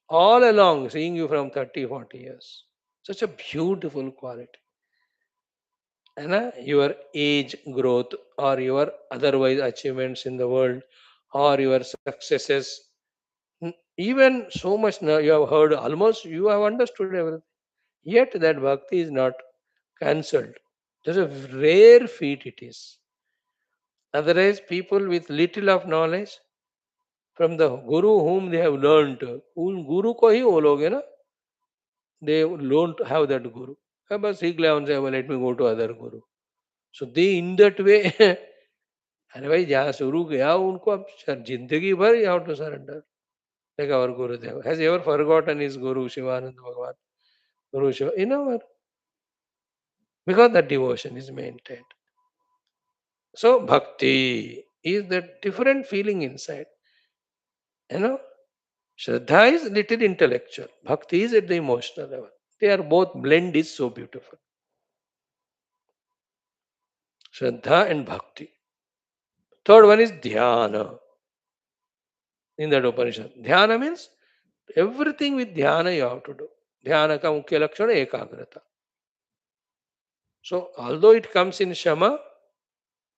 All along, seeing you from 30, 40 years. Such a beautiful quality. And your age growth or your otherwise achievements in the world or your successes, even so much now you have heard, almost you have understood everything. Yet that bhakti is not cancelled. Just a rare feat it is. Otherwise, people with little of knowledge from the guru whom they have learned, whom guru ko hi wo log hai na, they don't have that guru. बस सीख लिया उनसे, let me go to other guru. So they in that way, अरे भाई जहाँ शुरू किया उनको अब जिंदगी भर you have to surrender. Like our Gurudev. Has he ever forgotten his Guru Shivananda Bhagavan? Guru Shiva, you know, because the devotion is maintained. So bhakti is that different feeling inside. You know, Shraddha is little intellectual. Bhakti is at the emotional level. They are both blend is so beautiful. Shraddha and bhakti. Third one is dhyana in that Upanishad. Dhyana means everything with dhyana you have to do. Dhyana ka mukhya lakshana ekagrata. So although it comes in Shama,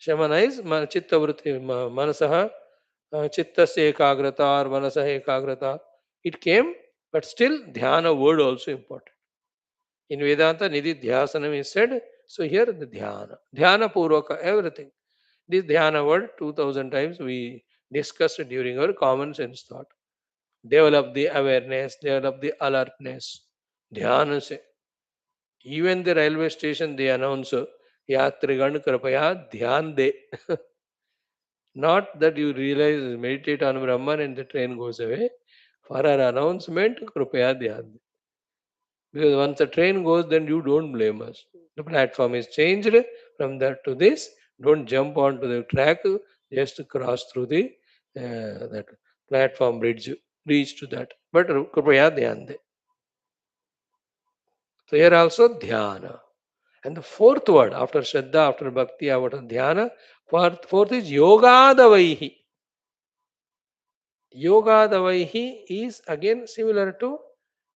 Shamana is chitta vritti, manasah, chittasya ekagrata or manasah ekagrata. It came, but still dhyana word also important. In Vedanta, nidhi dhyasanam is said. So here the dhyana. Dhyana purvaka, everything. This dhyana word 2000 times we discussed during our common sense thought. Develop the awareness, develop the alertness. Dhyana se. Even the railway station they announce Yatrigan Krapaya Dhyan De. Not that you realize meditate on Brahman and the train goes away. For our announcement, Krupaya Dhyan De. Because once the train goes, then you don't blame us. The platform is changed from that to this. Don't jump onto the track, just cross through the that platform bridge, reach to that. But Krupaya Dhyan De. So here also dhyana. And the fourth word after Shraddha, after Bhakti, after dhyana, fourth is yogadavaihi. Yogadavaihi is again similar to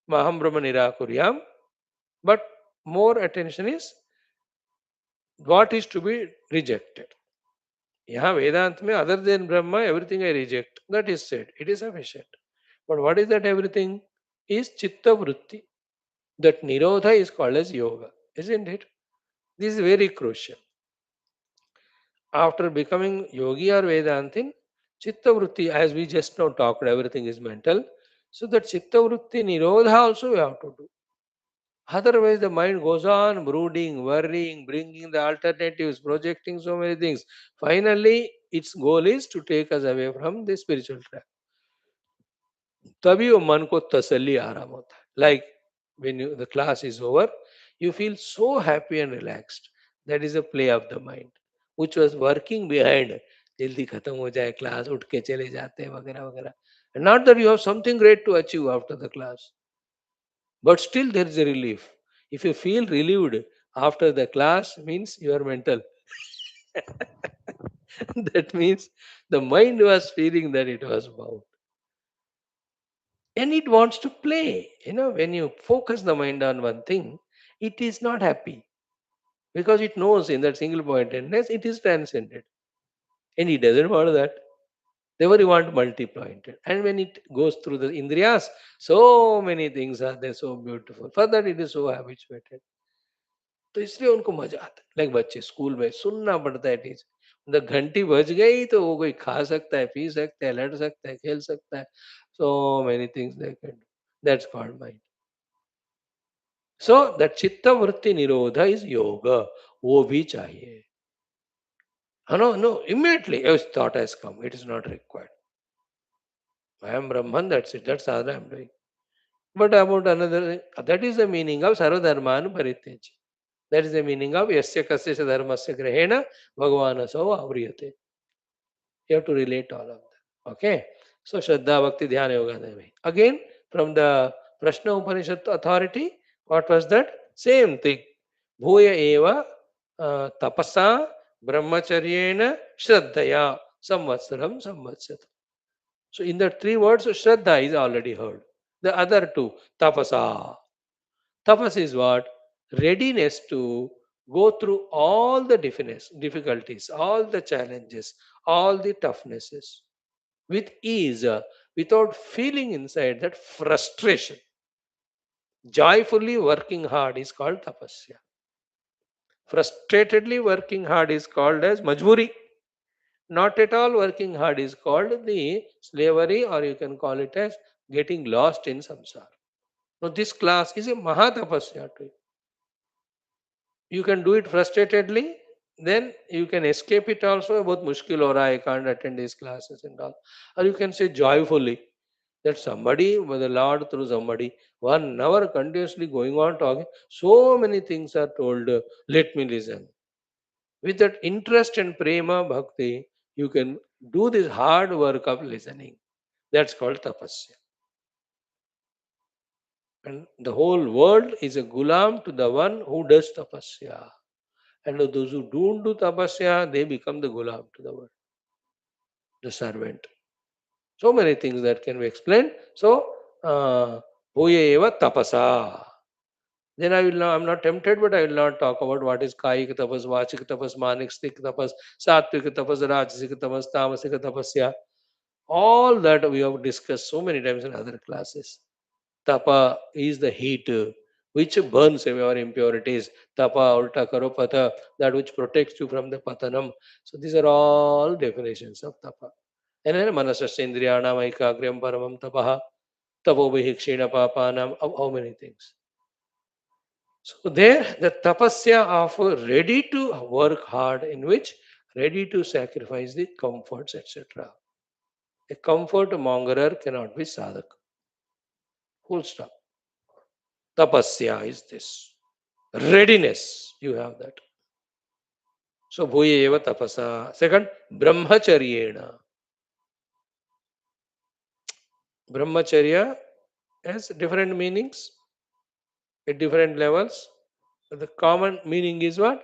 Maham Brahma Nirakuryam, but more attention is what is to be rejected. Yeah, Vedanta mein other than Brahma, everything I reject. That is said. It is sufficient. But what is that everything? Is chitta vritti. That nirodha is called as yoga, isn't it? This is very crucial. After becoming yogi or Vedantin, chitta vritti, as we just now talked, everything is mental. So that chitta vritti nirodha also we have to do. Otherwise, the mind goes on brooding, worrying, bringing the alternatives, projecting so many things. Finally, its goal is to take us away from the spiritual track. तभी वो मन को तसल्ली आराम होता है. Like when the class is over, you feel so happy and relaxed. That is a play of the mind, which was working behind. जल्दी खत्म हो जाए क्लास, उठ के चले जाते हैं वगैरह वगैरह. And not that you have something great to achieve after the class, but still there is a relief. If you feel relieved after the class, means you are mental. That means the mind was feeling that it was bound. And it wants to play. When you focus the mind on one thing, it is not happy because it knows in that single pointedness it is transcended, and it doesn't want that. Therefore, you want multi-pointed. And when it goes through the indriyas, so many things are there, so beautiful. For that, it is so habituated. तो इसलिए उनको मजा आता है. Like बच्चे school में सुनना पड़ता है टीचर. मतलब घंटी बज गई तो वो कोई खा सकता है, पी सकता है, लड़ सकता है, खेल सकता है. So many things they can do. That's called mind. So that चित्त वृत्ति निरोध इज योग. वो भी चाहिए. No, immediately a thought has come. It is not required. I am Brahman, that's it. That's all I am doing. But about another, that is the meaning of Sarvadharman Parityaja. That is the meaning of Yasya Kasya Dharmasya Grahena Bhagavana Sau Avriyate. You have to relate all of that. Okay? So Shraddha Bhakti Dhyana Yoga Devi. Again, from the Prashna Upanishad authority, what was that? Same thing. Bhuya eva tapasa brahmacharyena shraddhaya samvatsaram samvatsat. So in the three words, Shraddha is already heard. The other two, tapasa. Tapas is what? Readiness to go through all the difficulties, all the challenges, all the toughnesses with ease, without feeling inside that frustration. Joyfully working hard is called tapasya. Frustratedly working hard is called as majburi. Not at all working hard is called the slavery, or you can call it as getting lost in samsara. Now this class is a mahatapasya to you. You can do it frustratedly, then you can escape it also about mushkil or I can't attend these classes and all. Or you can say joyfully that somebody, with the Lord through somebody, 1 hour continuously going on talking, so many things are told, let me listen. With that interest and prema bhakti, you can do this hard work of listening. That's called tapasya. And the whole world is a gulam to the one who does tapasya. And those who don't do tapasya, they become the gulam to the world, the servant. So many things that can be explained. So, bhuya eva tapasa. Then I will not, I'm not tempted, but I will not talk about what is kayik tapas, vachik tapas, manik tapas, sattvic tapas, rajasic tapas, tamasic tapasya. All that we have discussed so many times in other classes. Tapa is the heat which burns away our impurities. Tapa ulta karo pata, that which protects you from the patanam. So these are all definitions of tapa. And then manasasindriyanam aikagriyam paramam tapaha, tapovihi papanam, how many things. So there, the tapasya of ready to work hard, in which ready to sacrifice the comforts, etc. A comfort mongerer cannot be sadhak. Full stop. Tapasya is this. Readiness, you have that. So bhuya eva tapasa. Second, brahmacharyena. Brahmacharya has different meanings at different levels. The common meaning is what?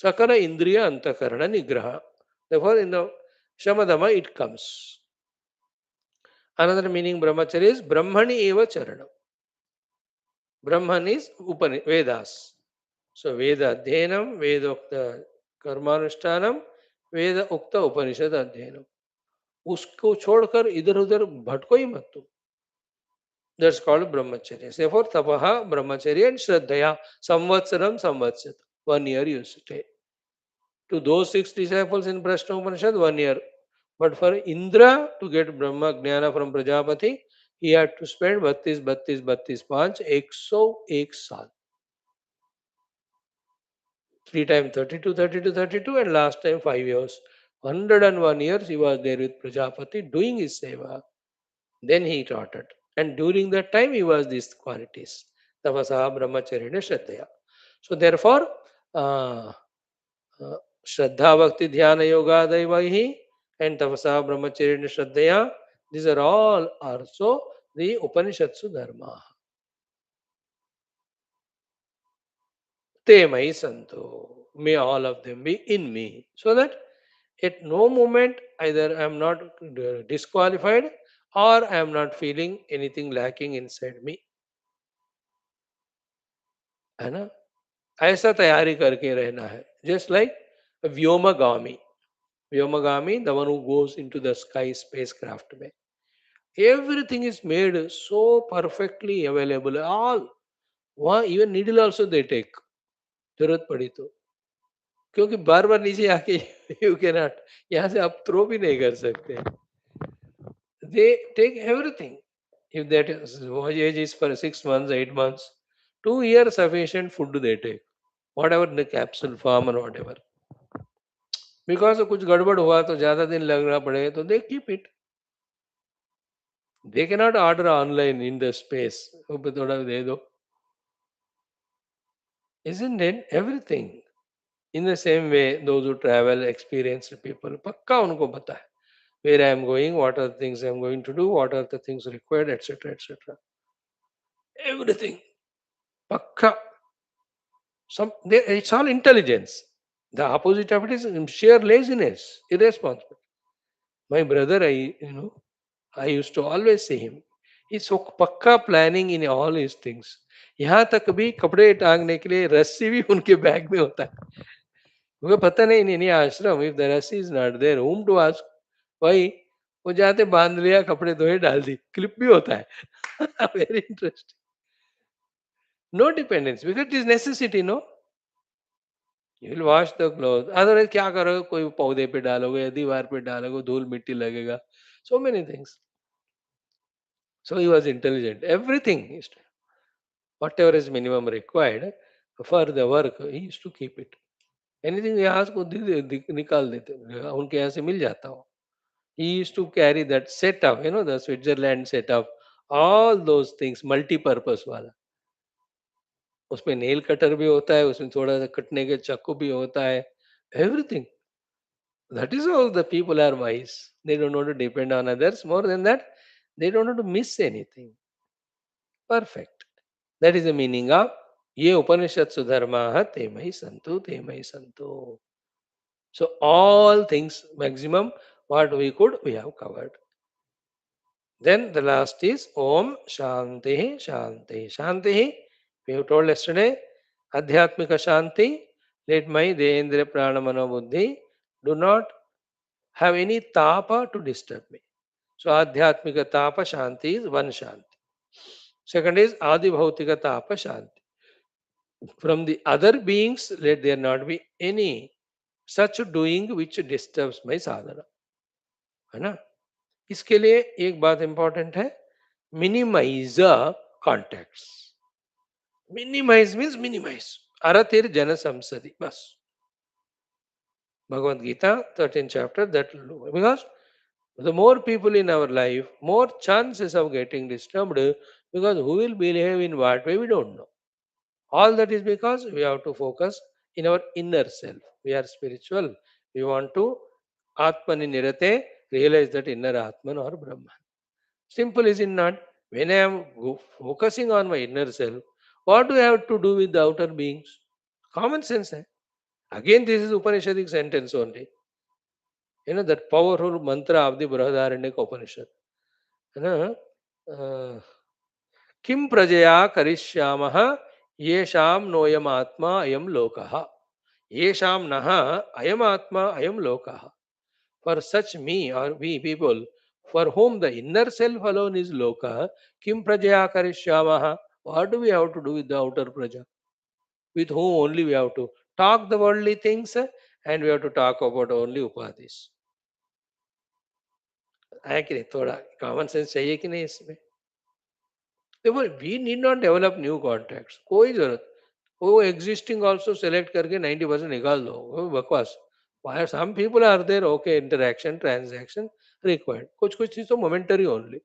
Sakara indriya antakarana nigraha. Therefore, in the Shamadama it comes. Another meaning brahmacharya is brahmani eva charana. Brahman is Vedas. So Veda Adhyanam, Veda Ukta Karmanushthanam, Veda Ukta Upanishad Adhyanam. उसको छोड़कर इधर उधर भटको ही मत तुम. That's called brahmacharya. Therefore, tapaha, brahmacharya and shraddhaya, samvatsaram samvatsat. 1 year you stay. To those 6 disciples in Prashna Upanishad, 1 year. But for Indra to get Brahma Jnana from Prajapati, he had to spend 32, 32, 32, 5, 101 साल. 3 times 32, 32, 32, and last time 5 years. 101 years he was there with Prajapati doing his seva. Then he taught it. And during that time he was these qualities. Tapasa, Brahmacharya, Shraddhaya. So therefore, uh, uh, Shraddha Bhakti Dhyana Yoga Daivahi and Tapasa, Brahmacharya, Shraddhaya, these are all also the Upanishatsu Dharma. Te mai santo. May all of them be in me. So that at no moment either I am not disqualified or I am not feeling anything lacking inside me. है ना? ऐसा तैयारी करके रहना है. Just like a Vyomagami. Vyomagami, the one who goes into the sky spacecraft में. Everything is made so perfectly available. All. वहाँ even needle also they take. जरूरत पड़ी तो. क्योंकि बार बार नीचे आके यू कैन नॉट यहाँ से आप थ्रो भी नहीं कर सकते. They take everything. If that voyage is for 6 months, 8 months, 2 years sufficient food they take, whatever in the capsule form or whatever. Because कुछ गड़बड़ हुआ तो ज्यादा दिन लगना पड़े तो they keep it. They cannot order online in the space. ऊपर थोड़ा दे दो. Isn't it everything? In the same way, those who travel, experienced people, पक्का उनको पता है where I am going, what are the things I am going to do, what are the things required, etc. etc. Everything. Pakka. It's all intelligence. The opposite of it is sheer laziness, irresponsible. My brother, I used to always say him. He's so pakka planning in all his things. यहाँ तक भी कपड़े टांगने के लिए रस्सी भी उनके बैग में होता है. मुझे पता नहीं इन आश्रम इफ द रस्सी is not there whom to ask. भाई वो जाते बांध लिया कपड़े धोए डाल दी क्लिप भी होता है. Very interesting. No dependence because it is necessity. No you will wash the cloth otherwise क्या करोगे कोई पौधे पे डालोगे दीवार पे डालोगे धूल मिट्टी लगेगा. So many things. So he was intelligent everything whatever is minimum required for the work he used to keep it. Anything ये ask वो निकाल देते, उनके यहाँ से मिल जाता हो. He used to carry that setup, the Switzerland setup, all those things, multi-purpose वाला. उसमें नेल कटर भी होता है, उसमें थोड़ा सा कटने के चाकू भी होता है. Everything. That is how the people are wise. They don't want to depend on others. More than that, they don't want to miss anything. Perfect. That is the meaning of ye Upanishadsu dharmaha temai santu temai santu. So all things maximum what we could we have covered. Then the last is Om Shanti Shanti Shanti. We have told yesterday Adhyatmika Shanti. Let my Dendra Pranamano Buddhi do not have any tapa to disturb me. So Adhyatmika Tapa Shanti is one Shanti. Second is Adi Bhautika Tapa Shanti. From the other beings, let there not be any such doing which disturbs my sadhana. है ना? इसके लिए एक बात important है, minimise contacts. Minimise means minimise. अरतिर जन संसदि बस. Bhagavad Gita, 13th chapter, that because the more people in our life, more chances of getting disturbed, because who will behave in what way we don't know. All that is because we have to focus in our inner self. We are spiritual. We want to Atmani Nirate, realize that inner Atman or Brahman. Simple is it not? When I am focusing on my inner self, what do I have to do with the outer beings? Common sense. Eh? Again, this is Upanishadic sentence only. That powerful mantra of the Brihadaranyaka Upanishad. किम प्रजया करिष्यामः येषां नोयम आत्मा अयम लोकः येषां नः अयम आत्मा अयम लोकः. For such me or we people for whom the inner self alone is loka, kim prajaya karishyamaha. What do we have to do with the outer praja? With whom only we have to talk the worldly things and we have to talk about only upadhis. है कि नहीं? थोड़ा common sense चाहिए कि नहीं इसमें? देखो we need not develop new contracts, कोई जरूरत. वो एग्जिस्टिंग ऑल्सो सेलेक्ट करके 90% निकाल दो, वो बकवास. Some people are there, okay, interaction transaction required. कुछ कुछ चीज तो मोमेंटरी ओनली.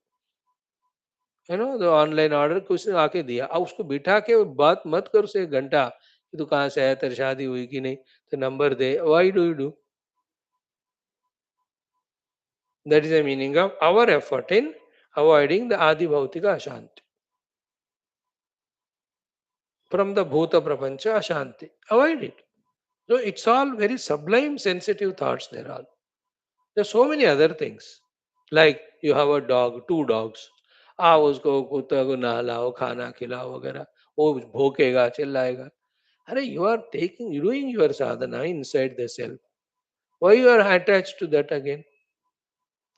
तो ऑनलाइन ऑर्डर कुछ ने आके दिया, अब उसको बिठा के बात मत करो से 1 घंटा कि तू कहाँ से आया, तेरी शादी हुई कि नहीं, तो नंबर दे. Why do you do? That is the meaning of our effort in avoiding the आदि भौतिक अशांति. From the bhuta prapancha ashanti. Avoid it. So it's all very sublime, sensitive thoughts there are. There's so many other things. Like you have a dog, 2 dogs. उसको कुत्ता को नहलाओ, खाना खिलाओ वगैरह. वो भौंकेगा, चिल्लाएगा. अरे you are doing your sadhana inside the self. Why you are attached to that again?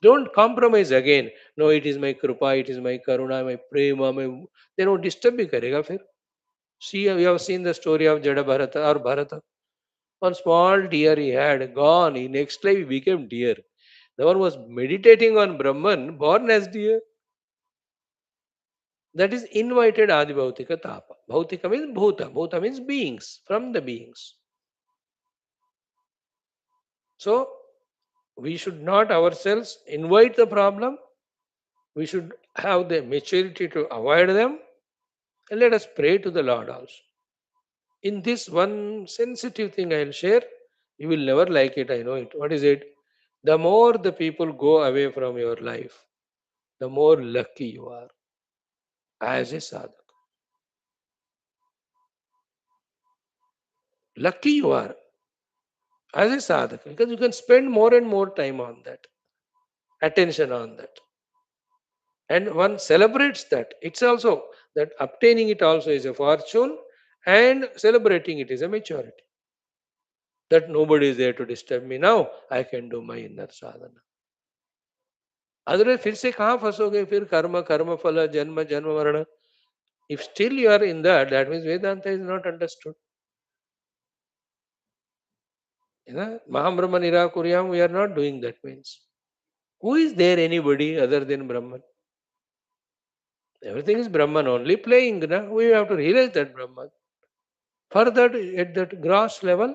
Don't compromise again. No, it is my kripa, it is my karuna, my prema, my. Then वो disturb भी करेगा फिर. See, we have seen the story of Jada Bharata or Bharata. One small deer he had gone. In next life he became deer. The one was meditating on Brahman, born as deer. That is invited Adi Bhautika Tapa. Bhautika means Bhuta. Bhuta means beings, from the beings. So, we should not ourselves invite the problem. We should have the maturity to avoid them. And let us pray to the Lord also. In this one sensitive thing I will share, you will never like it, I know it. What is it? The more the people go away from your life, the more lucky you are as a sadhak. Lucky you are as a sadhak because you can spend more and more time on that, attention on that. And one celebrates that. It's also that obtaining it also is a fortune and celebrating it is a maturity. That nobody is there to disturb me now, I can do my inner sadhana. Otherwise फिर से कहाँ फंसोगे, फिर कर्म कर्म फल जन्म जन्म मरण. If still you are in that, that means Vedanta is not understood. Mahambrahma Nirakuryam, we are not doing that means. Who is there anybody other than Brahman? Everything is Brahman only playing. We have to realize that Brahman. For that, at that gross level,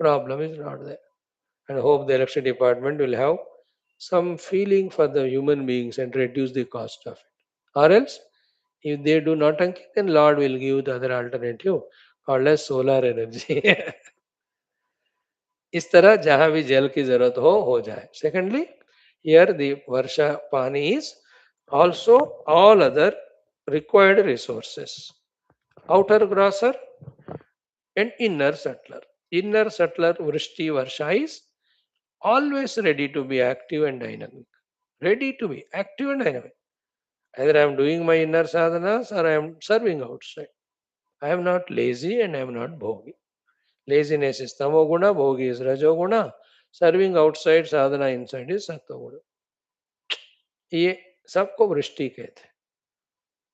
Problem is not there. And hope the electricity department will have some feeling for the human beings and reduce the cost of it. Or else, if they do not, then Lord will give the other alternative called as solar energy. इस तरह जहां भी जल की जरूरत हो जाए. Secondly, here the Varsha Pani is also all other required resources. Outer grosser and inner subtler. Inner subtler Vrishti Varsha is always ready to be active and dynamic. Ready to be active and dynamic. Either I am doing my inner sadhanas or I am serving outside. I am not lazy and I am not bhogi. Laziness is tamoguna, bhogi is rajoguna. Serving outside sadhana inside is sattoguna. ये सबको वृष्टि कहते हैं.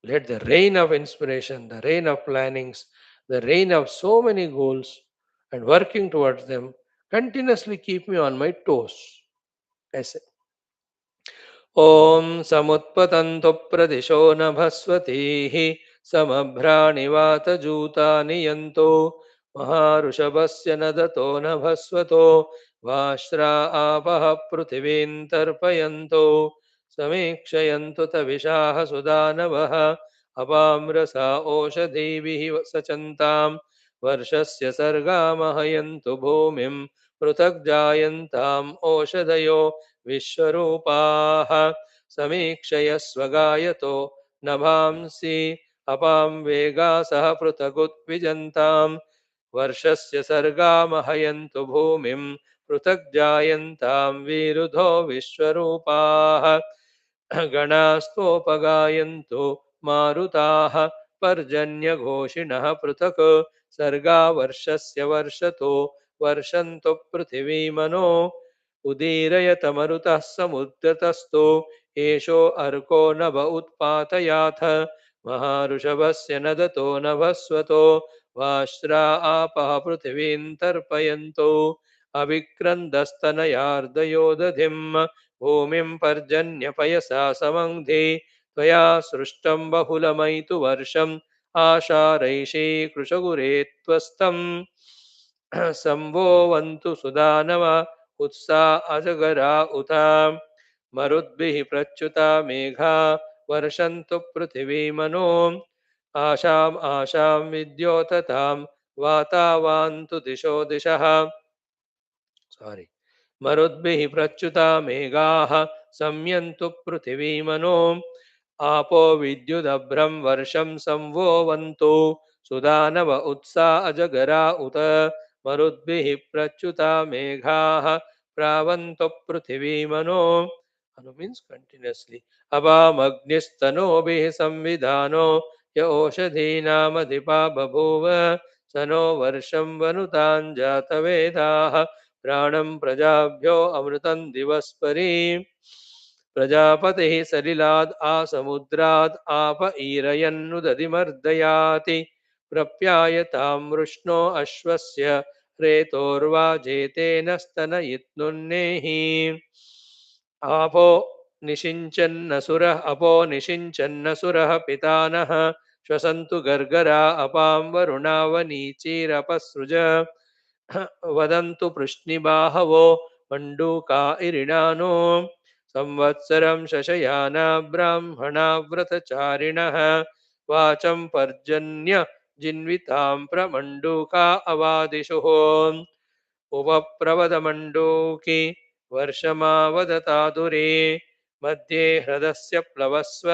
Let the rain of inspiration, the rain of plannings, the rain of so many goals and working towards them continuously keep me on my toes. ऐसे ॐ समुत्पतन्तु प्रदिशो नभस्वतीः समभ्राणिवातजूतानि यन्तो महाऋषभस्य नदतो नभस्वतो वाश्रा आपः पृथिवीं तर्पयन्तो समीक्षयन्तु तविषाः सुदानवः अपाम्रसा ओषधीभिः सचन्तां वर्षस्य सर्गामहयन्तु भूमिं पृथग्जायन्ताम् ओषधयो विश्वरूपाः समीक्षयस्वगायतो नभांसि अपां वेगासः पृथगुत्विजन्तां वर्षस्य सर्गामहयन्तु भूमिं पृथग्जायन्तां विरुधो विश्वरूपाः गणास्तोपगायन्तु मारुताः पर्जन्यघोषिणः पृथक् सर्गा वर्षस्य वर्षतो वर्षन्तु पृथिवीमनो उदीरयतमरुतः समुद्रतस्थो एषो अर्को नभ उत्पातयाथ महाऋषभस्य नदतो नभस्वतो वाश्रा आपः पृथिवीं तर्पयन्तो अविक्रन्दस्तनयार्दयो दधिं भूमिं पर्जन्यपयसा समङ्धे त्वया सृष्टं बहुलमयितु वर्षम् आशारैषे कृशगुरे त्वस्तम् सम्भोवन्तु सुदानव उत्सा अजगरा उता मरुद्भिः प्रच्युता मेघा वर्षन्तु पृथिवीमनो आशां विद्योततां वातावान्तु दिशो दिशः सारी मरुद्भिः प्रच्युता मेघाः संयन्तु पृथिवीमनो आपो विद्युदभ्रं वर्षं संवोवन्तु सुदानव उत्सा अजगरा उत मरुद्भिः प्रच्युता मेघाः प्रावन्तु पृथिवीमनो अनु मीन्स कंटिन्यूअसली अपामग्निस्तनोभिः संविधानो य ओषधीनामधिपा बभूव स नो वर्षं वनुतां जातवेदाः प्राणं प्रजाभ्यो अमृतं दिवस्परि प्रजापतिः सलिलाद् आसमुद्राद् आप ईरयन्नुदधिमर्दयाति प्रप्यायतां वृष्णो अश्वस्य रेतोर्वा जेतेन स्तनयित्नुन्नेहि आपो निषिञ्चन्नसुरः अपो निषिञ्चन्नसुरः पितानः श्वसन्तु गर्गरा अपां वरुणावनीचीरपसृज वदन्तु पृश्निबाहवो मण्डूका इरिणानो संवत्सरं शशयाना ब्राह्मणा व्रतचारिणः वाचं पर्जन्य जिन्वितां प्रमण्डूका अवादिषुः उपप्रवदमण्डूकी वर्षमावदतादुरे मध्ये हृदस्य प्लवस्व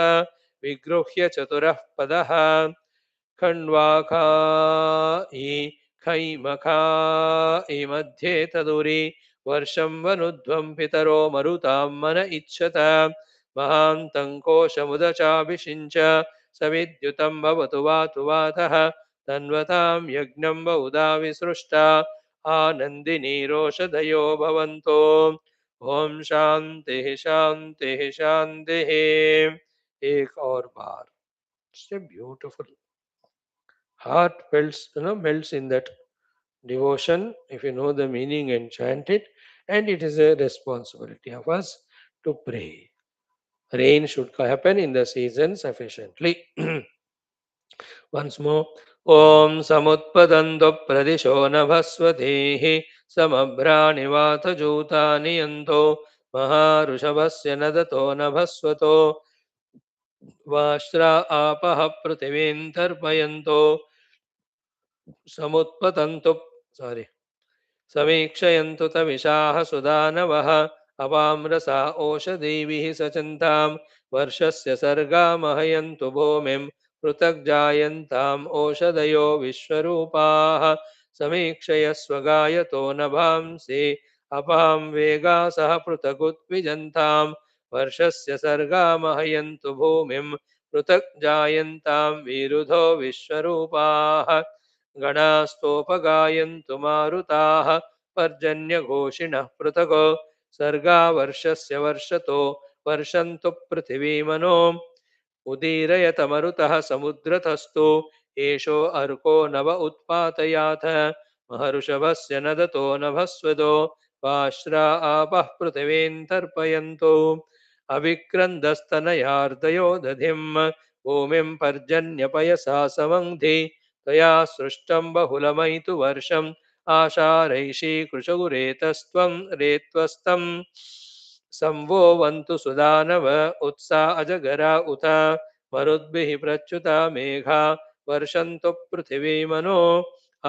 विगृह्य चतुरः पदः खण्वाकायि खैमखायि मध्ये तदुरि वर्षं वनुध्वं पितरो मरुतां मन इच्छत महान्तं कोशमुदचाभिषिञ्च सविद्युतं भवतु वातु वातः तन्वतां यज्ञं बहुधा विसृष्टा आनन्दिनी रोषधयो भवन्तो ओम शांति शांति शांति. एक और बार. It's a beautiful heart melts in that devotion if you know the meaning and chant it, and it is a responsibility of us to pray. Rain should happen in the season sufficiently. Once more. Om samutpadantu pradisho nabhasvatehi समभ्राणिवाथ जूतानि यन्तो महाऋषभस्य नदतो नभस्वतो वाश्रा आपः पृथिवीं तर्पयन्तो समुत्पतन्तु सारी समीक्षयन्तु तविशाः सुदानवः अपाम्रसा ओषधीभिः सचन्तां वर्षस्य सर्गामहयन्तु भूमिं पृथग्जायन्ताम् ओषधयो विश्वरूपाः समीक्षयस्व गायतो नभांसि अपां वेगासः पृथगुत्विजन्तां वर्षस्य सर्गामहयन्तु भूमिं पृथग्जायन्तां विरुधो विश्वरूपाः गणास्तोपगायन्तु मारुताः पर्जन्यघोषिणः पृथगो सर्गा वर्षस्य वर्षतो वर्षन्तु पृथिवीमनो उदीरयत मरुतः समुद्रतस्तु एषो अर्को नव उत्पातयाथ महर्षभस्य नदतो नभस्वदो वाश्रा आपः पृथिवीं तर्पयन्तु अविक्रन्दस्तनयार्दयो दधिं भूमिं पर्जन्यपयसा समङ्धि तया सृष्टं बहुलमैतु वर्षम् आशारैषी कृशगुरेतस्त्वं रेत्वस्तं संवोवन्तु सुदानव उत्सा अजगरा उत मरुद्भिः प्रच्युता मेघा वर्षन्तु पृथिवीमनो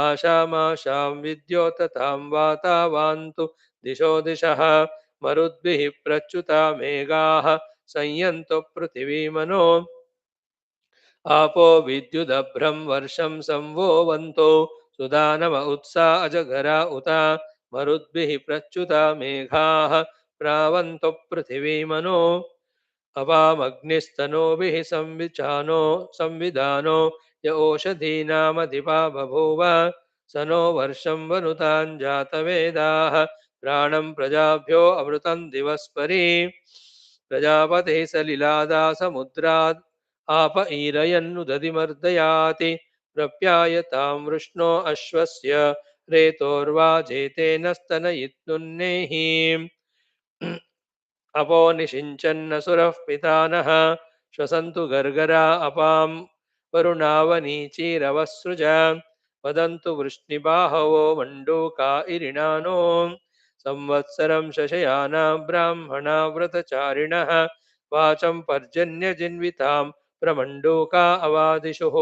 आशामाशां विद्योततां वातावान्तु दिशो दिशः मरुद्भिः प्रच्युता मेघाः संयन्तु पृथिवीमनो आपो विद्युदभ्रं वर्षं संवोवन्तो सुदानव उत्सा अजगरा उत मरुद्भिः प्रच्युता मेघाः प्रावन्तु पृथिवीमनो अवामग्निस्तनोभिः संविचानो संविधानो य ओषधीनामधिपा बभूव स नो वर्षं वनुतां जातवेदाः प्राणं प्रजाभ्यो अमृतं दिवस्परि प्रजापतिः सलिलादा समुद्रात् आप ईरयन्नुदधिमर्दयाति प्रप्यायतां वृष्णो अश्वस्य रेतोर्वा जेतेन स्तनयित्नुन्नेहि अपो निषिञ्चन्नसुरः पितानः श्वसन्तु गर्गरा अपां वरुणावनीचीरवसृज वदन्तु वृष्णिबाहवो मण्डूका इरिणानो संवत्सरं शशयाना ब्राह्मणा व्रतचारिणः वाचं पर्जन्यजिन्वितां प्रमण्डूका अवादिशुः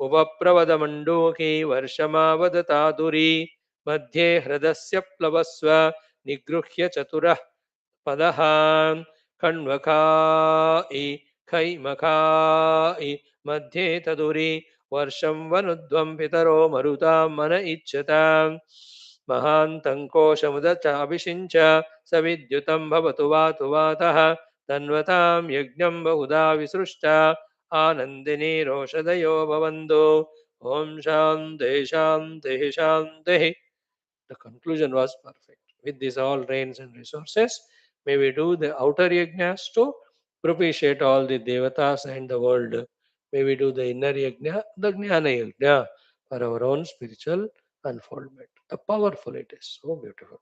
उपप्रवदमण्डूकी वर्षमावदतादुरी मध्ये हृदस्य प्लवस्व निगृह्य चतुरः पदः खण्वकाइ खैमकाइ मध्ये तदुरी वर्षं वनुध्वं पितरो मरुतां मन इच्छताम् महान्तं कोशमुदचाभिषिञ्च स विद्युतं भवतु वातु वातः तन्वतां यज्ञं बहुधा विसृष्टा आनन्दिनी रोषधयो भवन्तु ॐ शान्तिः शान्तिः शान्तिः. The conclusion was perfect. With this all rains and resources, may we do the outer yajnas to propitiate all the devatas and the world. May we do the inner yajna, the jnana yajna, for our own spiritual unfoldment. How powerful it is. So beautiful.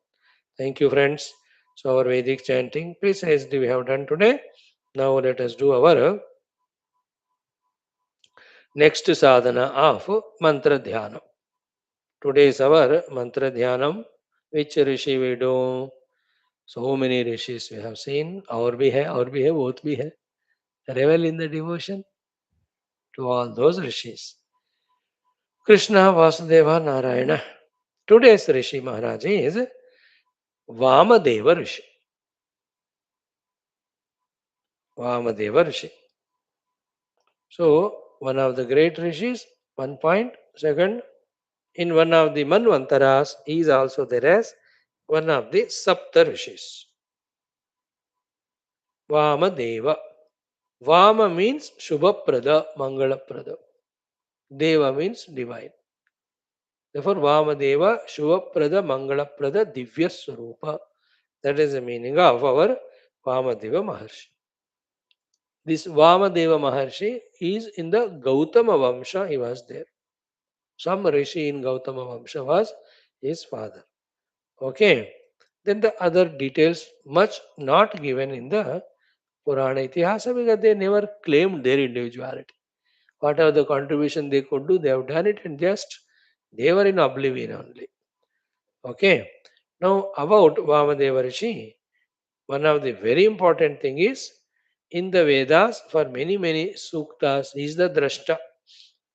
Thank you, friends. So our Vedic chanting precisely we have done today. Now let us do our next sadhana of mantra dhyana. Today is our mantra dhyanam. Which rishi we do? So many rishis we have seen. Aur bhi hai, both bhi hai. Revel in the devotion to all those rishis. Krishna, Vasudeva, Narayana. Today's rishi Maharaj is Vamadeva rishi. Vamadeva rishi. So one of the great rishis, one point. Second, in one of the Manvantaras, he is also there as one of the Sapta rishis. Vamadeva. Vama means Shubhaprada, Mangalaprada. Deva means divine. Therefore, Vamadeva, Shubhaprada, Mangalaprada, Divya Swarupa. That is the meaning of our Vamadeva Maharshi. This Vamadeva Maharshi is in the Gautama Vamsha, he was there. Some Rishi in Gautama Vamsha was his father. Okay. Then the other details, much not given in the Purana Itihasa because they never claimed their individuality. Whatever the contribution they could do, they have done it and just they were in oblivion only. Okay. Now about Vamadeva Rishi, one of the very important thing is in the Vedas for many suktas, he is the drashta.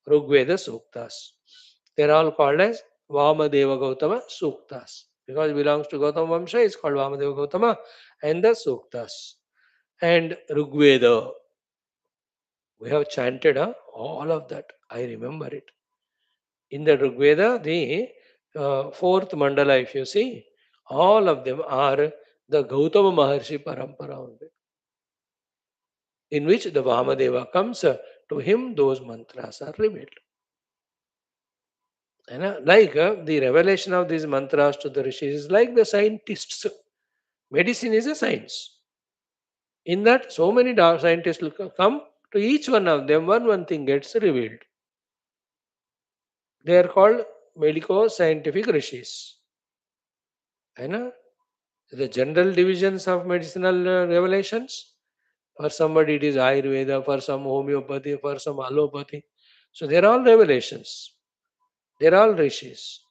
Rigveda suktas. They are all called as Vamadeva Gautama suktas. Because it belongs to Gautama Vamsha, it's called Vamadeva Gautama and the suktas. And Rigveda, we have chanted all of that. I remember it. In the Rigveda, the fourth mandala, if you see, all of them are the Gautama Maharshi Parampara only, in which the Vamadeva comes to him, those mantras are revealed. Like the revelation of these mantras to the rishis is like the scientists. Medicine is a science. In that, so many scientists will come to each one of them, one thing gets revealed. They are called medico-scientific rishis. And the general divisions of medicinal revelations. For somebody it is Ayurveda, for some homeopathy, for some allopathy. So they are all revelations. They are all rishis.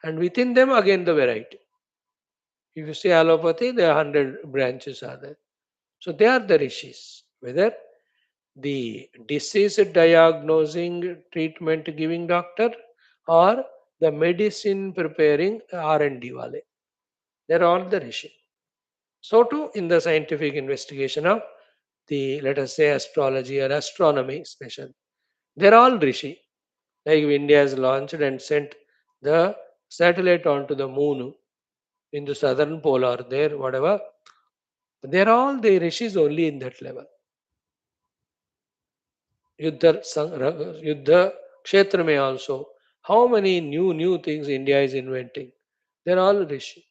And within them again the variety. If you say allopathy, there are 100 branches are there. So they are the rishis. Whether the disease diagnosing, treatment giving doctor or the medicine preparing R&D wale. They are all the rishi. So too in the scientific investigation of the, let us say, astrology or astronomy special. They're all rishi. Like India has launched and sent the satellite onto the moon in the southern pole or there, whatever. They're all the rishis only in that level. Yuddha Kshetra may also. How many new things India is inventing? They're all rishi.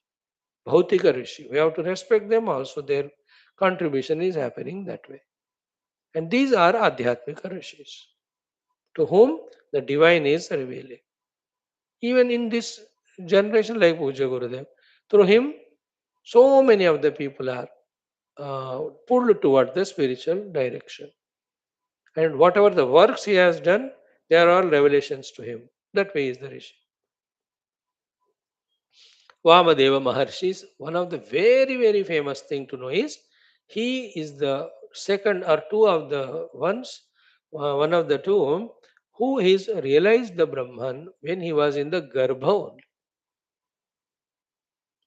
Bhautika rishi. We have to respect them also. Their contribution is happening that way. And these are Adhyatmika rishis, to whom the divine is revealing. Even in this generation, like Puja Gurudev, through him, so many of the people are pulled toward the spiritual direction. And whatever the works he has done, they are all revelations to him. That way is the Rishi. Vamadeva Maharshi is one of the very famous thing to know is he is the second or two of the ones, one of the two who is realized the Brahman when he was in the Garbha only.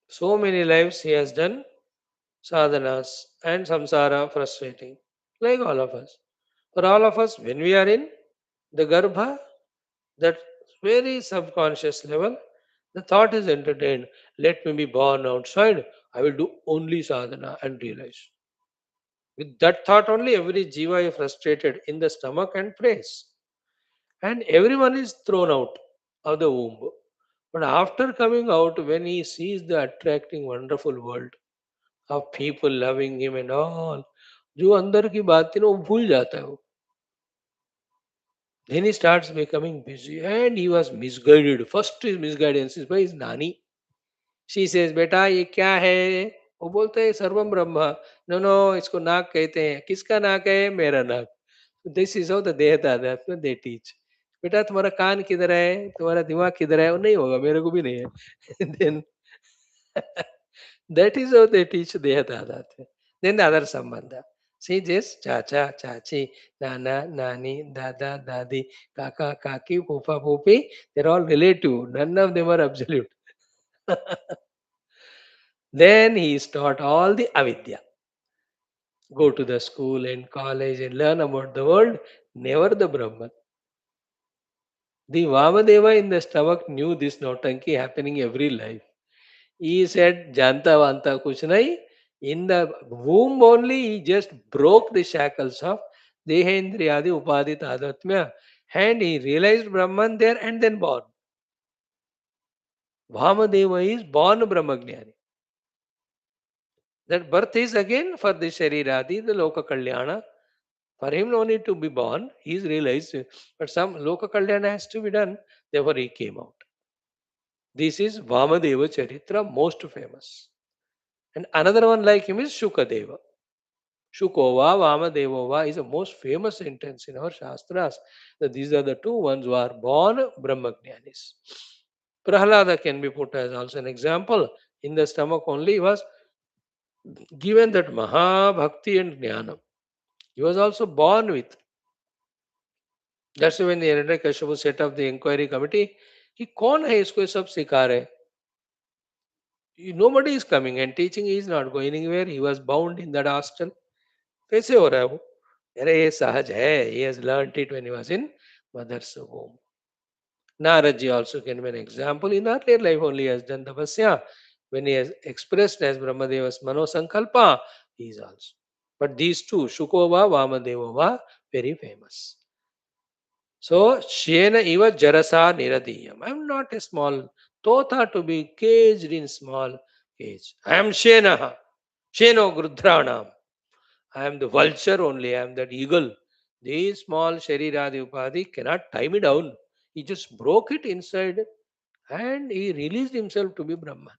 So many lives he has done sadhanas and samsara frustrating, like all of us. For all of us, when we are in the Garbha, that very subconscious level, the thought is entertained, let me be born outside, I will do only sadhana and realize. With that thought only, every jiva is frustrated in the stomach and prays. And everyone is thrown out of the womb. But after coming out, when he sees the attracting, wonderful world of people loving him and all, जो अंदर की बात थी ना वो भूल जाता है वो. Then he starts becoming busy and he was misguided. First is misguidance is by his nani. She says, बेटा ये क्या है? वो बोलता है सर्वम ब्रह्म. No, no, इसको नाक कहते हैं. किसका नाक है? मेरा नाक. This is how the देहता they teach. बेटा तुम्हारा कान किधर है? तुम्हारा दिमाग किधर है? वो नहीं होगा, मेरे को भी नहीं है. Then that is how they teach Dehatadhat. Then the other Sambandha. See this Chacha, Chachi, Nana, Nani, Dada, Dadi, Kaka, Kaki, Pupa, Pupi. They're all relative. None of them are absolute. Then he is taught all the avidya. Go to the school and college and learn about the world, never the Brahman. The Vamadeva in the stomach knew this nautanki happening every life. He said, Janta Vanta kuch nahi. In the womb only, he just broke the shackles of Dehendriyadi Upadhi Tadatmya. And he realized Brahman there and then born. Vamadeva is born Brahmagnani. That birth is again for the Shariradi, the Loka Kalyana. For him, no need to be born. He is realized. But some Loka Kalyana has to be done. Therefore, he came out. This is Vamadeva Charitra, most famous. And another one like him is Shukadeva. Shukova, Vamadevova is the most famous sentence in our Shastras. That these are the two ones who are born Brahmagyanis. Prahlada can be put as also an example. In the stomach only he was given that Maha Bhakti and Jnana. He was also born with. That's when the Hiranyakashipu set up the inquiry committee. कि कौन है इसको ये सब सिखा रहे? Nobody is coming and teaching. He is not going anywhere. He was bound in that hostel. कैसे हो रहा है वो? अरे ये सहज है. He has learnt it when he was in mother's womb. Naradji also can be an example. In earlier life only he has done tapasya. When he has expressed as Brahmadeva's Mano Sankalpa, he is also. But these two, Shukova, Vamadevova, very famous. So, Shena Iva Jarasa Niradiyam. I am not a small Tota to be caged in small cage. I am Shena, Sheno Grudranam. I am the vulture only, I am that eagle. These small Shariradi Upadhi cannot tie me down. He just broke it inside and he released himself to be Brahman.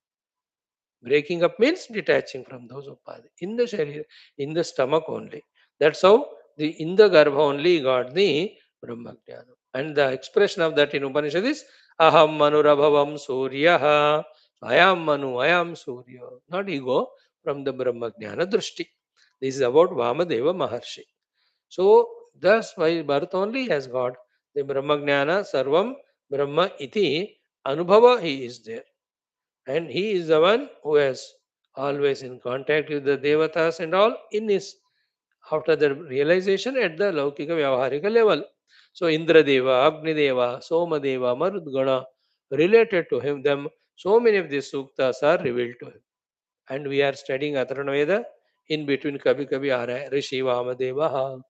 Breaking up means detaching from those upadhi. In the sharir, in the stomach only. That's how in the garbha only he got the Brahma Jnana. And the expression of that in Upanishad is Aham Manurabhavam Suryaha. I am Manu, I am Surya. Not ego, from the Brahma Jnana Drishti. This is about Vamadeva Maharshi. So, thus by birth only has got the Brahma Jnana Sarvam Brahma Iti Anubhava, he is there. And he is the one who has always in contact with the devatas and all in his after the realization at the Laukika Vyavaharika level. So Indra Deva, Agni Deva, Soma Deva, Marudgana related to him, them so many of these suktas are revealed to him. And we are studying Atharvana Veda. In between Kabhi Kabhi aa raha hai, Rishi Vamadeva,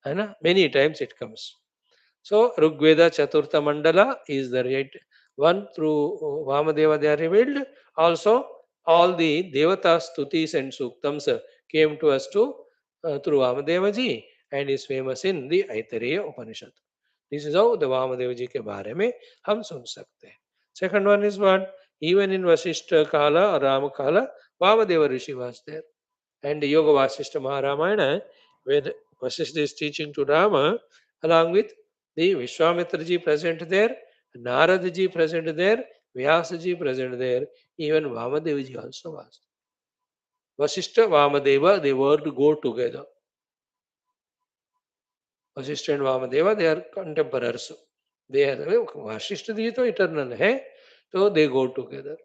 hai na? Many times it comes. So Rigveda Chaturtha Mandala is the right one. Through Vamadeva they are revealed. Also all the Devata Stutis and Suktams came to us through Vamadeva ji and is famous in the Aitareya Upanishad. This is how the Vamadeva ji ke baare mein hum sun sakte hain. Second one is what? Even in Vasishta Kala or Rama Kala, Vamadeva Rishi was there. And the Yoga Vasishta Maharamayana, where Vasishta is teaching to Rama, along with the Vishwamitra ji present there, Narada ji present there, Vyasa ji present there, even Vamadeva ji also was. Vasishta, Vamadeva, they were to go together. Vasishta and Vamadeva, they are contemporaries. They are Vasishta ji to eternal hai, so they go together.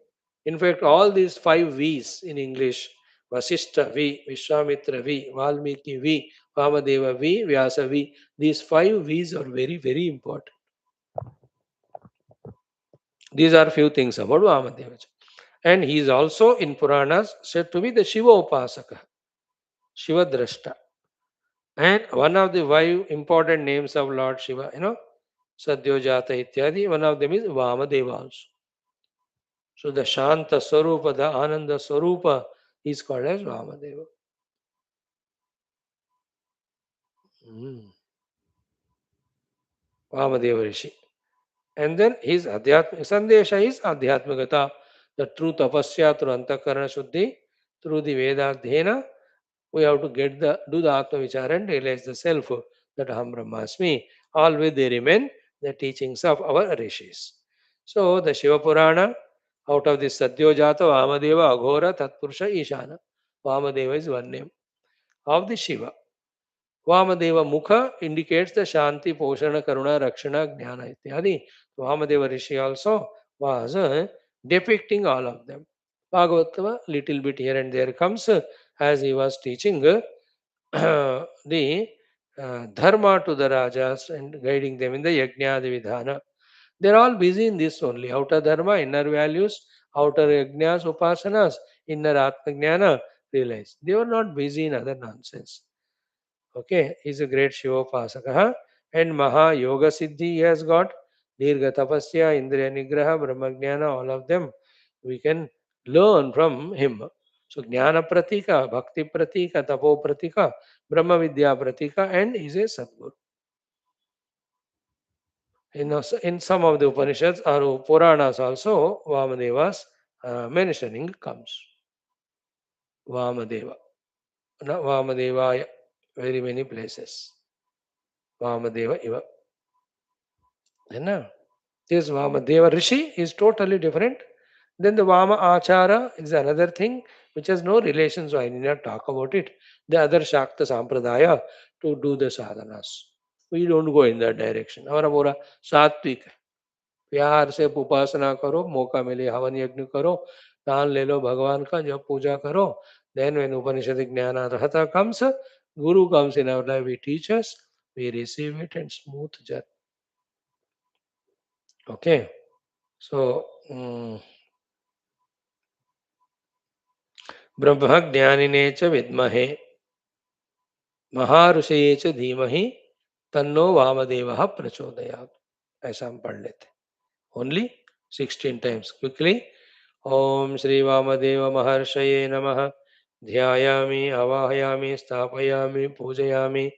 In fact, all these 5 V's in English, Vasishta V, Vishwamitra V, Valmiki V, Vamadeva V, Vyasa V, these 5 V's are very, very important. These are few things about Vamadeva. And he is also in Puranas said to be the Shiva Upasaka, Shiva Drashta. And one of the 5 important names of Lord Shiva, Sadyojata Ityadi, one of them is Vamadeva also. So the Shanta Swarupa, the Ananda Swarupa is called as Vamadeva. Vamadeva Rishi. And then his Sandesha is Adhyatmagata, the true tapasya through Antakarana Shuddhi, through the Vedadhyena, we have to do the Atma Vichara and realize the self that Aham Brahmasmi. Always they remain the teachings of our rishis. So the Shiva Purana, out of this Satyojata, Vamadeva, Aghora, Tatpurusha, Ishana. Vamadeva is one name of the Shiva. Vamadeva Mukha indicates the Shanti, Poshana, Karuna, Rakshana, Jnana, Ityadi. Vamadeva Rishi also was depicting all of them. Bhagavatama, little bit here and there comes as he was teaching the dharma to the rajas and guiding them in the yajna vidhana. They are all busy in this only. Outer dharma, inner values, outer yajnas, upasanas, inner atma jnana, realize. They were not busy in other nonsense. Okay, he's a great Shiva Upasaka. And Maha Yoga Siddhi he has got. Dirgha Tapasya, Indriya Nigraha, Brahma Jnana, all of them we can learn from him. So Jnana Pratika, Bhakti Pratika, Tapo Pratika, Brahma Vidya Pratika, and is a Sadguru. In some of the Upanishads or Puranas also, Vamadeva's mentioning comes. Vamadeva. Vamadevaya, very many places. Vamadeva Iva. है ना This Vamadeva Rishi is totally different. Then the Vama Achara is another thing which has no relation, so I need not talk about it. The other Shakta Sampradaya to do the sadhanas. We don't go in that direction. हमारा पूरा सात्विक है. प्यार से उपासना करो, मौका मिले हवन यज्ञ करो, दान ले लो भगवान का, जब पूजा करो. Then when Upanishad Jnana comes, Guru comes in our life, he teaches, we receive it and smooth journey. Okay. So, ब्रह्मज्ञानिने च विद्महे महाऋषये च धीमहि तन्नो वामदेवः प्रचोदयात्. ऐसा हम पढ़ लेते. Only 16 times. Quickly. ओम श्री वामदेव महर्षये नमः. ध्यायामि आवाहयामि स्थापयामि पूजयामि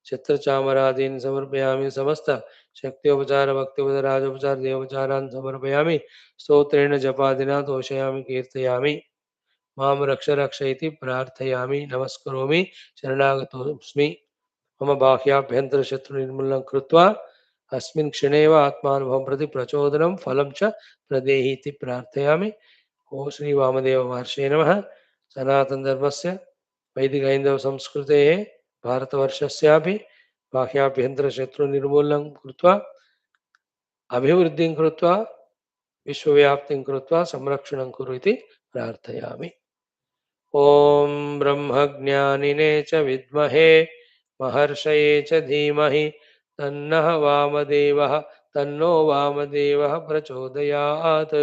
चित्रचामरादीन् समर्पयामि. समस्त शक्त्योपचार भक्त्योपचार राजोपचार देवोपचारान् समर्पयामि. स्तोत्रेण जपादिना तोषयामि कीर्तयामि. माम रक्ष रक्ष इति प्रार्थयामि. नमस्करोमि शरणागतोऽस्मि. मम बाह्याभ्यन्तर शत्रु निर्मूलनं कृत्वा अस्मिन् क्षणेव आत्मानुभवं प्रति प्रचोदनं फलं च प्रदेहि इति प्रार्थयामि. ओ श्री वामदेव महर्षये नमः. सनातन धर्मस्य वैदिक हैन्दव संस्कृतेः भारतवर्षस्यापि बाह्याभ्यन्तर शत्रु निर्मूलनं कृत्वा अभिवृद्धिं कृत्वा विश्वव्याप्तिं कृत्वा संरक्षणं कुरु इति प्रार्थयामि. ओम ब्रह्मज्ञानिने च विद्महे महर्षये च धीमहि तन्नः वामदेवः तन्नो वामदेवः प्रचोदयात्.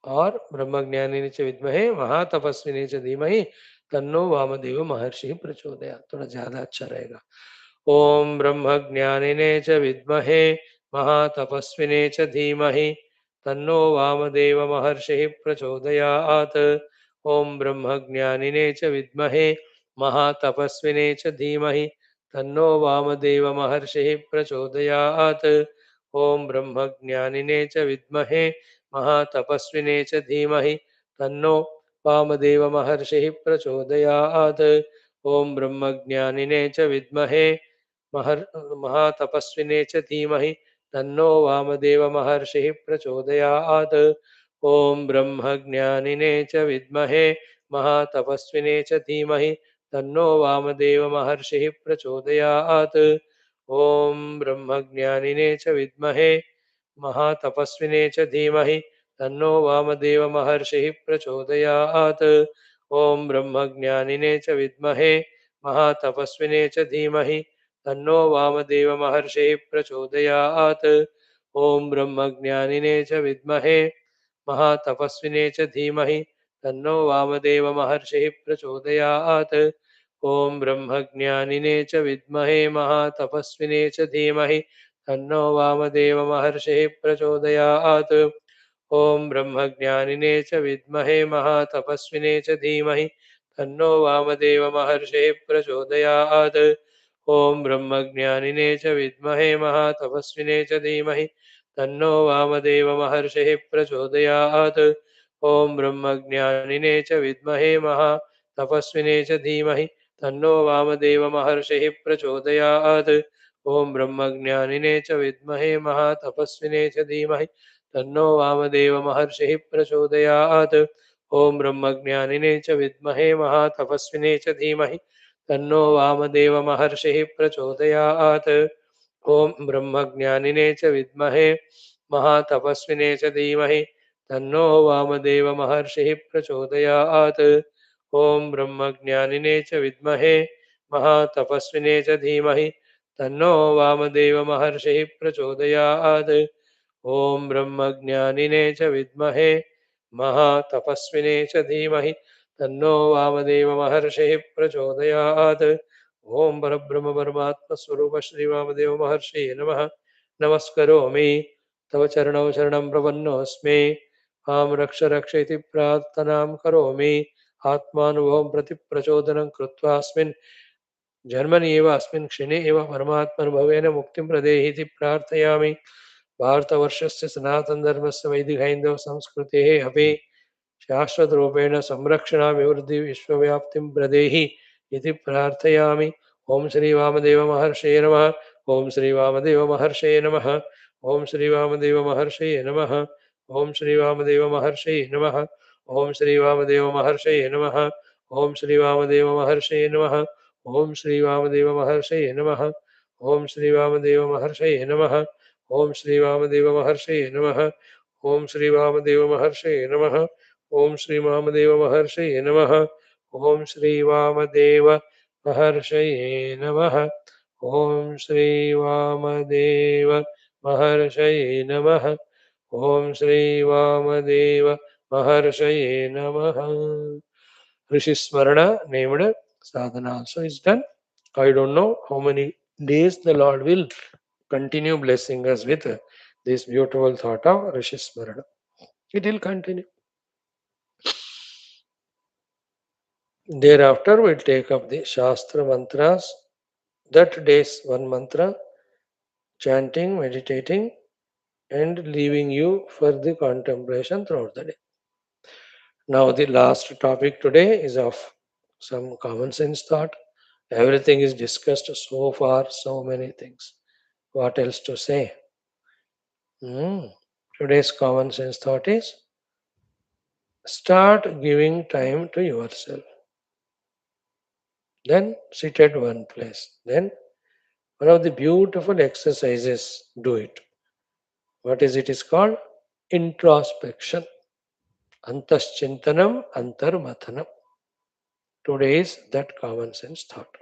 और ब्रह्मज्ञानिने च विद्महे महातपस्विने च धीमहि तन्नो वामदेव महर्षि प्रचोदयात्. थोड़ा ज्यादा अच्छा रहेगा. ओम ब्रह्मज्ञानिने च विद्महे महातपस्विने च धीमहि तन्नो वामदेव महर्षि प्रचोदयात्. ओम ब्रह्मज्ञानिने च विद्महे महातपस्विने च धीमहि तन्नो वामदेव महर्षि प्रचोदयात्. ओम ब्रह्मज्ञानिने च विद्महे महातपस्विने च धीमहि तन्नो वामदेव महर्षि प्रचोदयात्. ओम ब्रह्मज्ञानिने च विद्महे महातपस्विने च धीमहि तन्नो वामदेव महर्षि प्रचोदयात्. ओम ब्रह्मज्ञानिने च विद्महे महातपस्विने च धीमहि तन्नो वामदेव महर्षि प्रचोदयात्. ओम ब्रह्मज्ञानिने च विद्महे महातपस्विने च धीमहि तन्नो वामदेव महर्षि प्रचोदयात्. ओम ब्रह्मज्ञानिने च विद्महे महातपस्विने च धीमहि तन्नो वामदेव महर्षि प्रचोदयात्. ओम ब्रह्मज्ञानिने च विद्महे महातपस्विने च धीमहि तन्नो वामदेव महर्षि प्रचोदयात्. ओम ब्रह्मज्ञानिने च विद्महे महातपस्विने च धीमहि तन्नो वामदेव महर्षि प्रचोदयात्. ओम ब्रह्मज्ञानिने च विद्महे महातपस्विने च धीमहि तन्नो वामदेव महर्षि प्रचोदयात्. ओम ब्रह्मज्ञानिने च विद्महे महातपस्विने च धीमहि तन्नो वामदेव महर्षि प्रचोदयात्. ओम ब्रह्मज्ञानिने च विद्महे महातपस्विने च धीमहि तन्नो वामदेव महर्षि प्रचोदयात्. ओम ब्रह्मज्ञानिने च विद्महे महातपस्विने च धीमहि तन्नो वामदेव महर्षि प्रचोदयात्. ओम ब्रह्मज्ञानिने च विद्महे महातपस्विने च धीमहि तन्नो वामदेव महर्षि प्रचोदयात्. ओम ब्रह्मज्ञानिने च विद्महे महातपस्विने च धीमहि तन्नो वामदेव महर्षि प्रचोदयात्. ओम ब्रह्मज्ञानिने च विद्महे महातपस्विने च धीमहि तन्नो वामदेव महर्षि प्रचोदयात्. ओम ब्रह्मज्ञानिने च विद्महे महातपस्विने च धीमहि तन्नो वामदेव महर्षि प्रचोदयात्. ओम परब्रह्म परमात्मा स्वरूप श्री वामदेव महर्षि नमः. नमस्करोमि तव चरणौ शरणं प्रपन्नोऽस्मि. मां रक्ष रक्ष इति प्रार्थनां करोमि. आत्मानुभवं प्रति प्रचोदनं कृत्वा अस्मिन् जन्मनि एव अस्मिन् क्षणे एव परमात्मानुभवेन मुक्तिं प्रदेहि इति प्रार्थयामि. भारतवर्षस्य सनातनधर्मस्य वैदिकहैन्दवसंस्कृतेः अपि शाश्वतरूपेण संरक्षणाभिवृद्धि विश्वव्याप्तिं प्रदेहि इति प्रार्थयामि. ओम श्री वामदेव महर्षे नमः। ओम श्री वामदेव महर्षे नमः। ओम श्री वामदेव महर्षे नमः। ओम श्री वामदेव महर्षे नमः। ओम श्री वामदेव महर्षे नमः। ओम श्री वामदेव महर्षे नमः। ओम श्री वामदेव महर्षे नमः। ओम श्री वामदेव महर्षे नमः। ओम श्री वामदेव महर्षे नमः। ओम श्री वामदेव महर्षे नमः। ओम श्री वामदेव महर्षे नमः। ओम श्री वामदेव महर्षये नमः। ओम श्री वामदेव महर्षये नमः। ओम श्री वामदेव महर्षये नमः. Rishi Smarana named sadhana also is done. I don't know how many days the Lord will continue blessing us with this beautiful thought of Rishi Smarana. It will continue. Thereafter, we'll take up the Shastra mantras. That day's one mantra, chanting, meditating, and leaving you for the contemplation throughout the day. Now, the last topic today is of some common sense thought. Everything is discussed so far, so many things. What else to say? Hmm. Today's common sense thought is start giving time to yourself. Then sit at one place. Then one of the beautiful exercises, do it. What is it is called? Introspection. Antaschintanam, antarmathanam. Today is that common sense thought.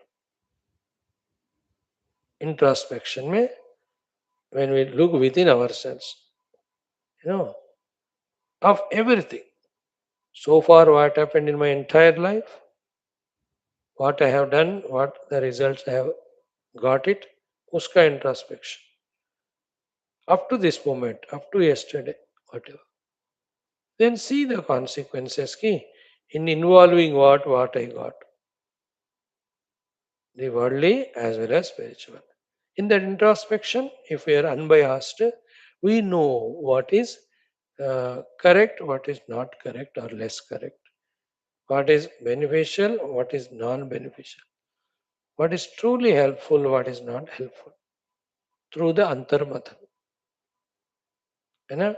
Introspection में when we look within ourselves, you know, of everything. So far, what happened in my entire life, what I have done, what the results I have got it, uska introspection. Up to this moment, up to yesterday, whatever. Then see the consequences ki, in involving what I got, the worldly as well as spiritual. In that introspection, if we are unbiased, we know what is correct, what is not correct or less correct, what is beneficial, what is non-beneficial, what is truly helpful, what is not helpful, through the antarmatha. You know,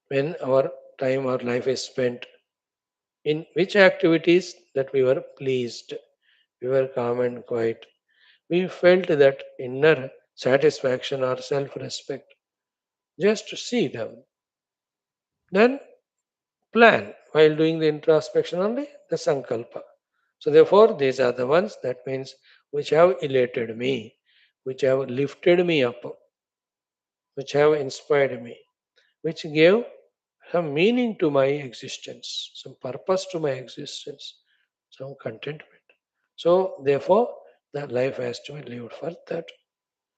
when our time or life is spent in which activities that we were pleased, we were calm and quiet, we felt that inner satisfaction or self-respect. Just to see them. Then plan while doing the introspection only the sankalpa. So therefore, these are the ones that means which have elated me, which have lifted me up, which have inspired me, which gave some meaning to my existence, some purpose to my existence, some contentment. So therefore, the life has to be lived for that.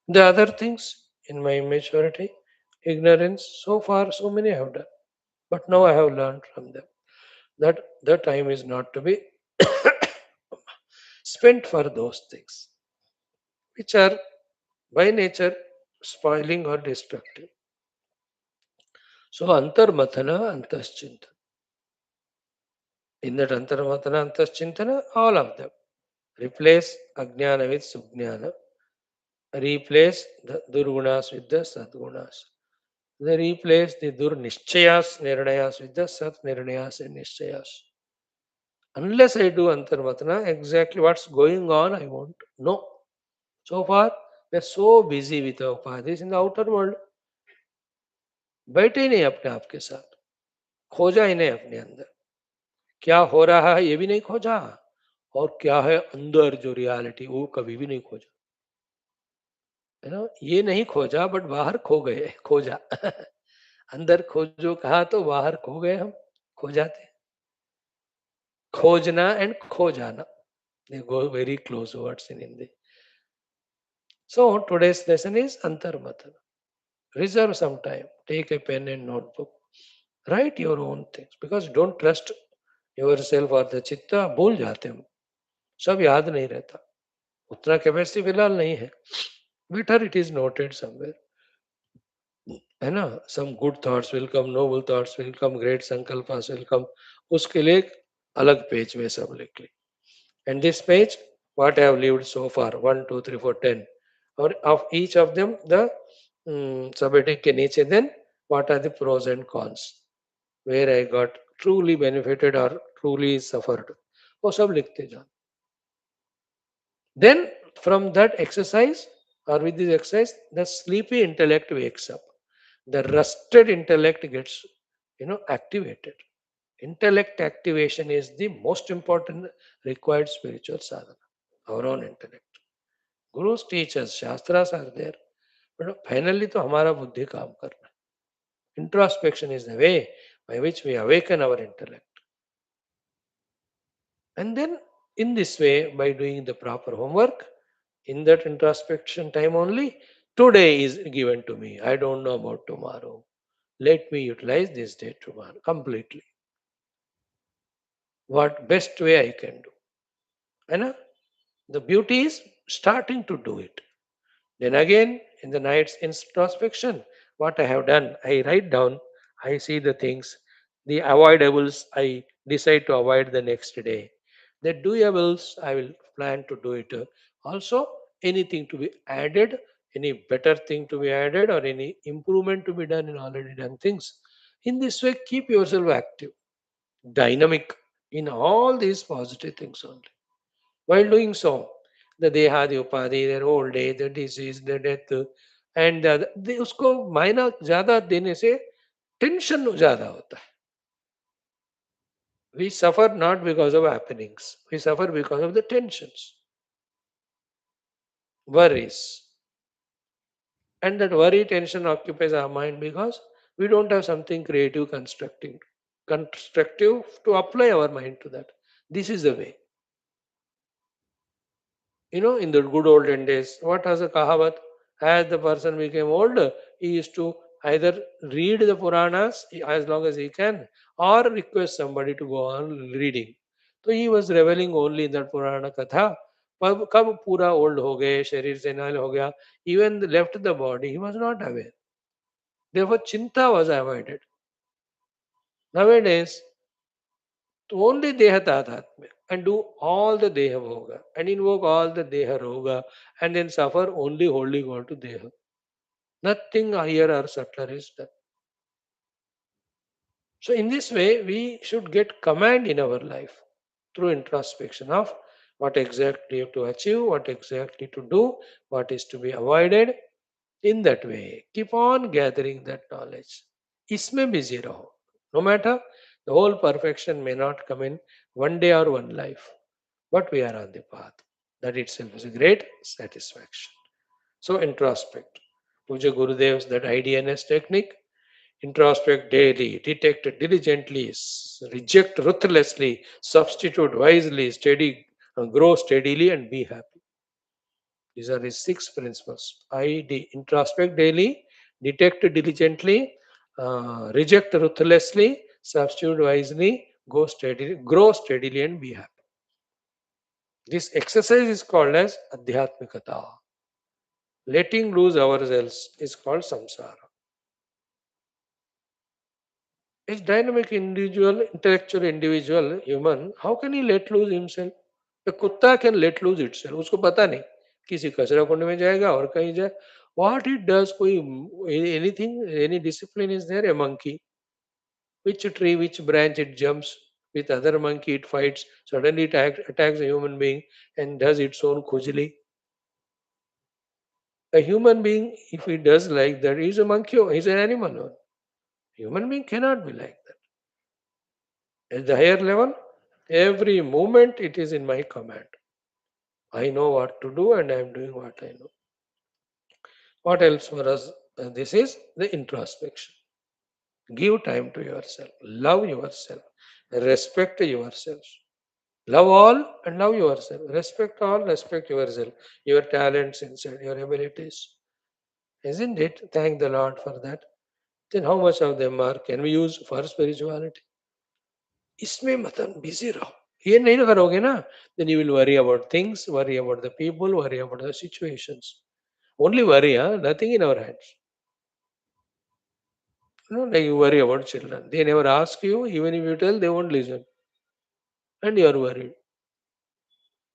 The other things in my immaturity, ignorance, so far so many I have done. But now I have learned from them that the time is not to be spent for those things which are by nature spoiling or destructive. So antarmathana, antaschintana. In that antarmathana, antaschintana, all of them. Replace ajnana with sujnana. Replace the durgunas with the sadgunas. They replace the durnishchayas, nirnayas with the sat nirnayas and nishchayas. Unless I do antarmatana, exactly what's going on, I won't know. So far, we're so busy with our upadhis in the outer world. बैठे ही नहीं अपने आप के साथ, खोजा ही नहीं अपने अंदर, क्या हो रहा है ये भी नहीं खोजा, और क्या है अंदर जो रियलिटी वो कभी भी नहीं खोजा, है ना. ये नहीं खोजा बट बाहर खो गए, खोजा. अंदर खोजो कहा तो बाहर खो गए हम, खो जाते. खोजना एंड खो जाना, they go very close words in Hindi. So today's lesson is antarmatana. Reserve some time, take a pen and notebook, write your own things because don't trust yourself or the chitta. भूल जाते हम, सब याद नहीं रहता, उतना capacity फिलहाल नहीं है. Better it is noted somewhere, है ना. Some good thoughts will come, noble thoughts will come, great sankalpas will come. उसके लिए एक अलग पेज में सब लिख ली. And this page what I have lived so far, 1, 2, 3, 4, 10. Or of each of them, the subheading के नीचे, then what are the pros and cons, where I got truly benefited or truly suffered, वो सब लिखते जाओ. Then from that exercise, or with this exercise, the sleepy intellect wakes up. The rusted intellect gets, activated. Intellect activation is the most important required spiritual sadhana. Our own intellect. Gurus teach us, Shastras are there. But finally, तो हमारा बुद्धि काम करना है. Introspection is the way by which we awaken our intellect. And then, in this way, by doing the proper homework, in that introspection time only, today is given to me. I don't know about tomorrow. Let me utilize this day tomorrow completely. What best way I can do. And the beauty is starting to do it. Then again, in the night's introspection, what I have done, I write down, I see the things, the avoidables, I decide to avoid the next day. The doables, I will plan to do it. Also, anything to be added, any better thing to be added, or any improvement to be done in already done things. In this way, keep yourself active, dynamic in all these positive things only. While doing so, the deha, the upadhi, their old age, the disease, the death, and उसको मायना ज्यादा देने से tension ज्यादा होता है. We suffer not because of happenings, we suffer because of the tensions, worries, and that worry tension occupies our mind because we don't have something creative, constructive to apply our mind to that. This is the way. In the good olden days, what was a kahavat? As the person became older, he used to either read the Puranas as long as he can or request somebody to go on reading. So he was reveling only in that Purana Katha. कब पूरा old हो गए, शरीर से नाल हो गया, even left the body, he was not aware. Therefore, chinta was avoided. Nowadays, to only deha tathatmya and do all the deha bhoga and invoke all the deha roga and then suffer only holding on to deha. Nothing higher or subtler is done. So in this way, we should get command in our life through introspection of what exactly to achieve, what exactly to do, what is to be avoided. In that way, keep on gathering that knowledge. इसमें busy रहो. No matter the whole perfection may not come in one day or one life, but we are on the path. That itself is a great satisfaction. So introspect. Puja Gurudev's that IDNS technique. Introspect daily, detect diligently, reject ruthlessly, substitute wisely, grow steadily, and be happy. These are the six principles. Introspect daily, detect diligently, reject ruthlessly, substitute wisely, grow steadily, and be happy. This exercise is called as Adhyatmikata. Letting loose ourselves is called samsara. A dynamic individual, intellectual individual, human, how can he let loose himself? A kutta can let loose itself. उसको पता नहीं किसी कचरा कुंड में जाएगा और कहीं जाए. What it does, कोई anything, any discipline is there? A monkey, which tree, which branch it jumps with other monkey, it fights. Suddenly it attacks a human being and does its own khujli. A human being, if he does like that, he's a monkey. He's an animal. Human being cannot be like that. At the higher level, every moment it is in my command. I know what to do and I am doing what I know. What else for us? This is the introspection. Give time to yourself. Love yourself. Respect yourself. Love all and love yourself. Respect all, respect yourself. Your talents inside, your abilities. Isn't it? Thank the Lord for that. Then how much of them are can we use for spirituality? इसमें मतलब busy रहो. ये नहीं करोगे ना, then you will worry about things, worry about the people, worry about the situations. Only worry, huh? Nothing in our hands. Like you worry about children. They never ask you, even if you tell, they won't listen. And you are worried.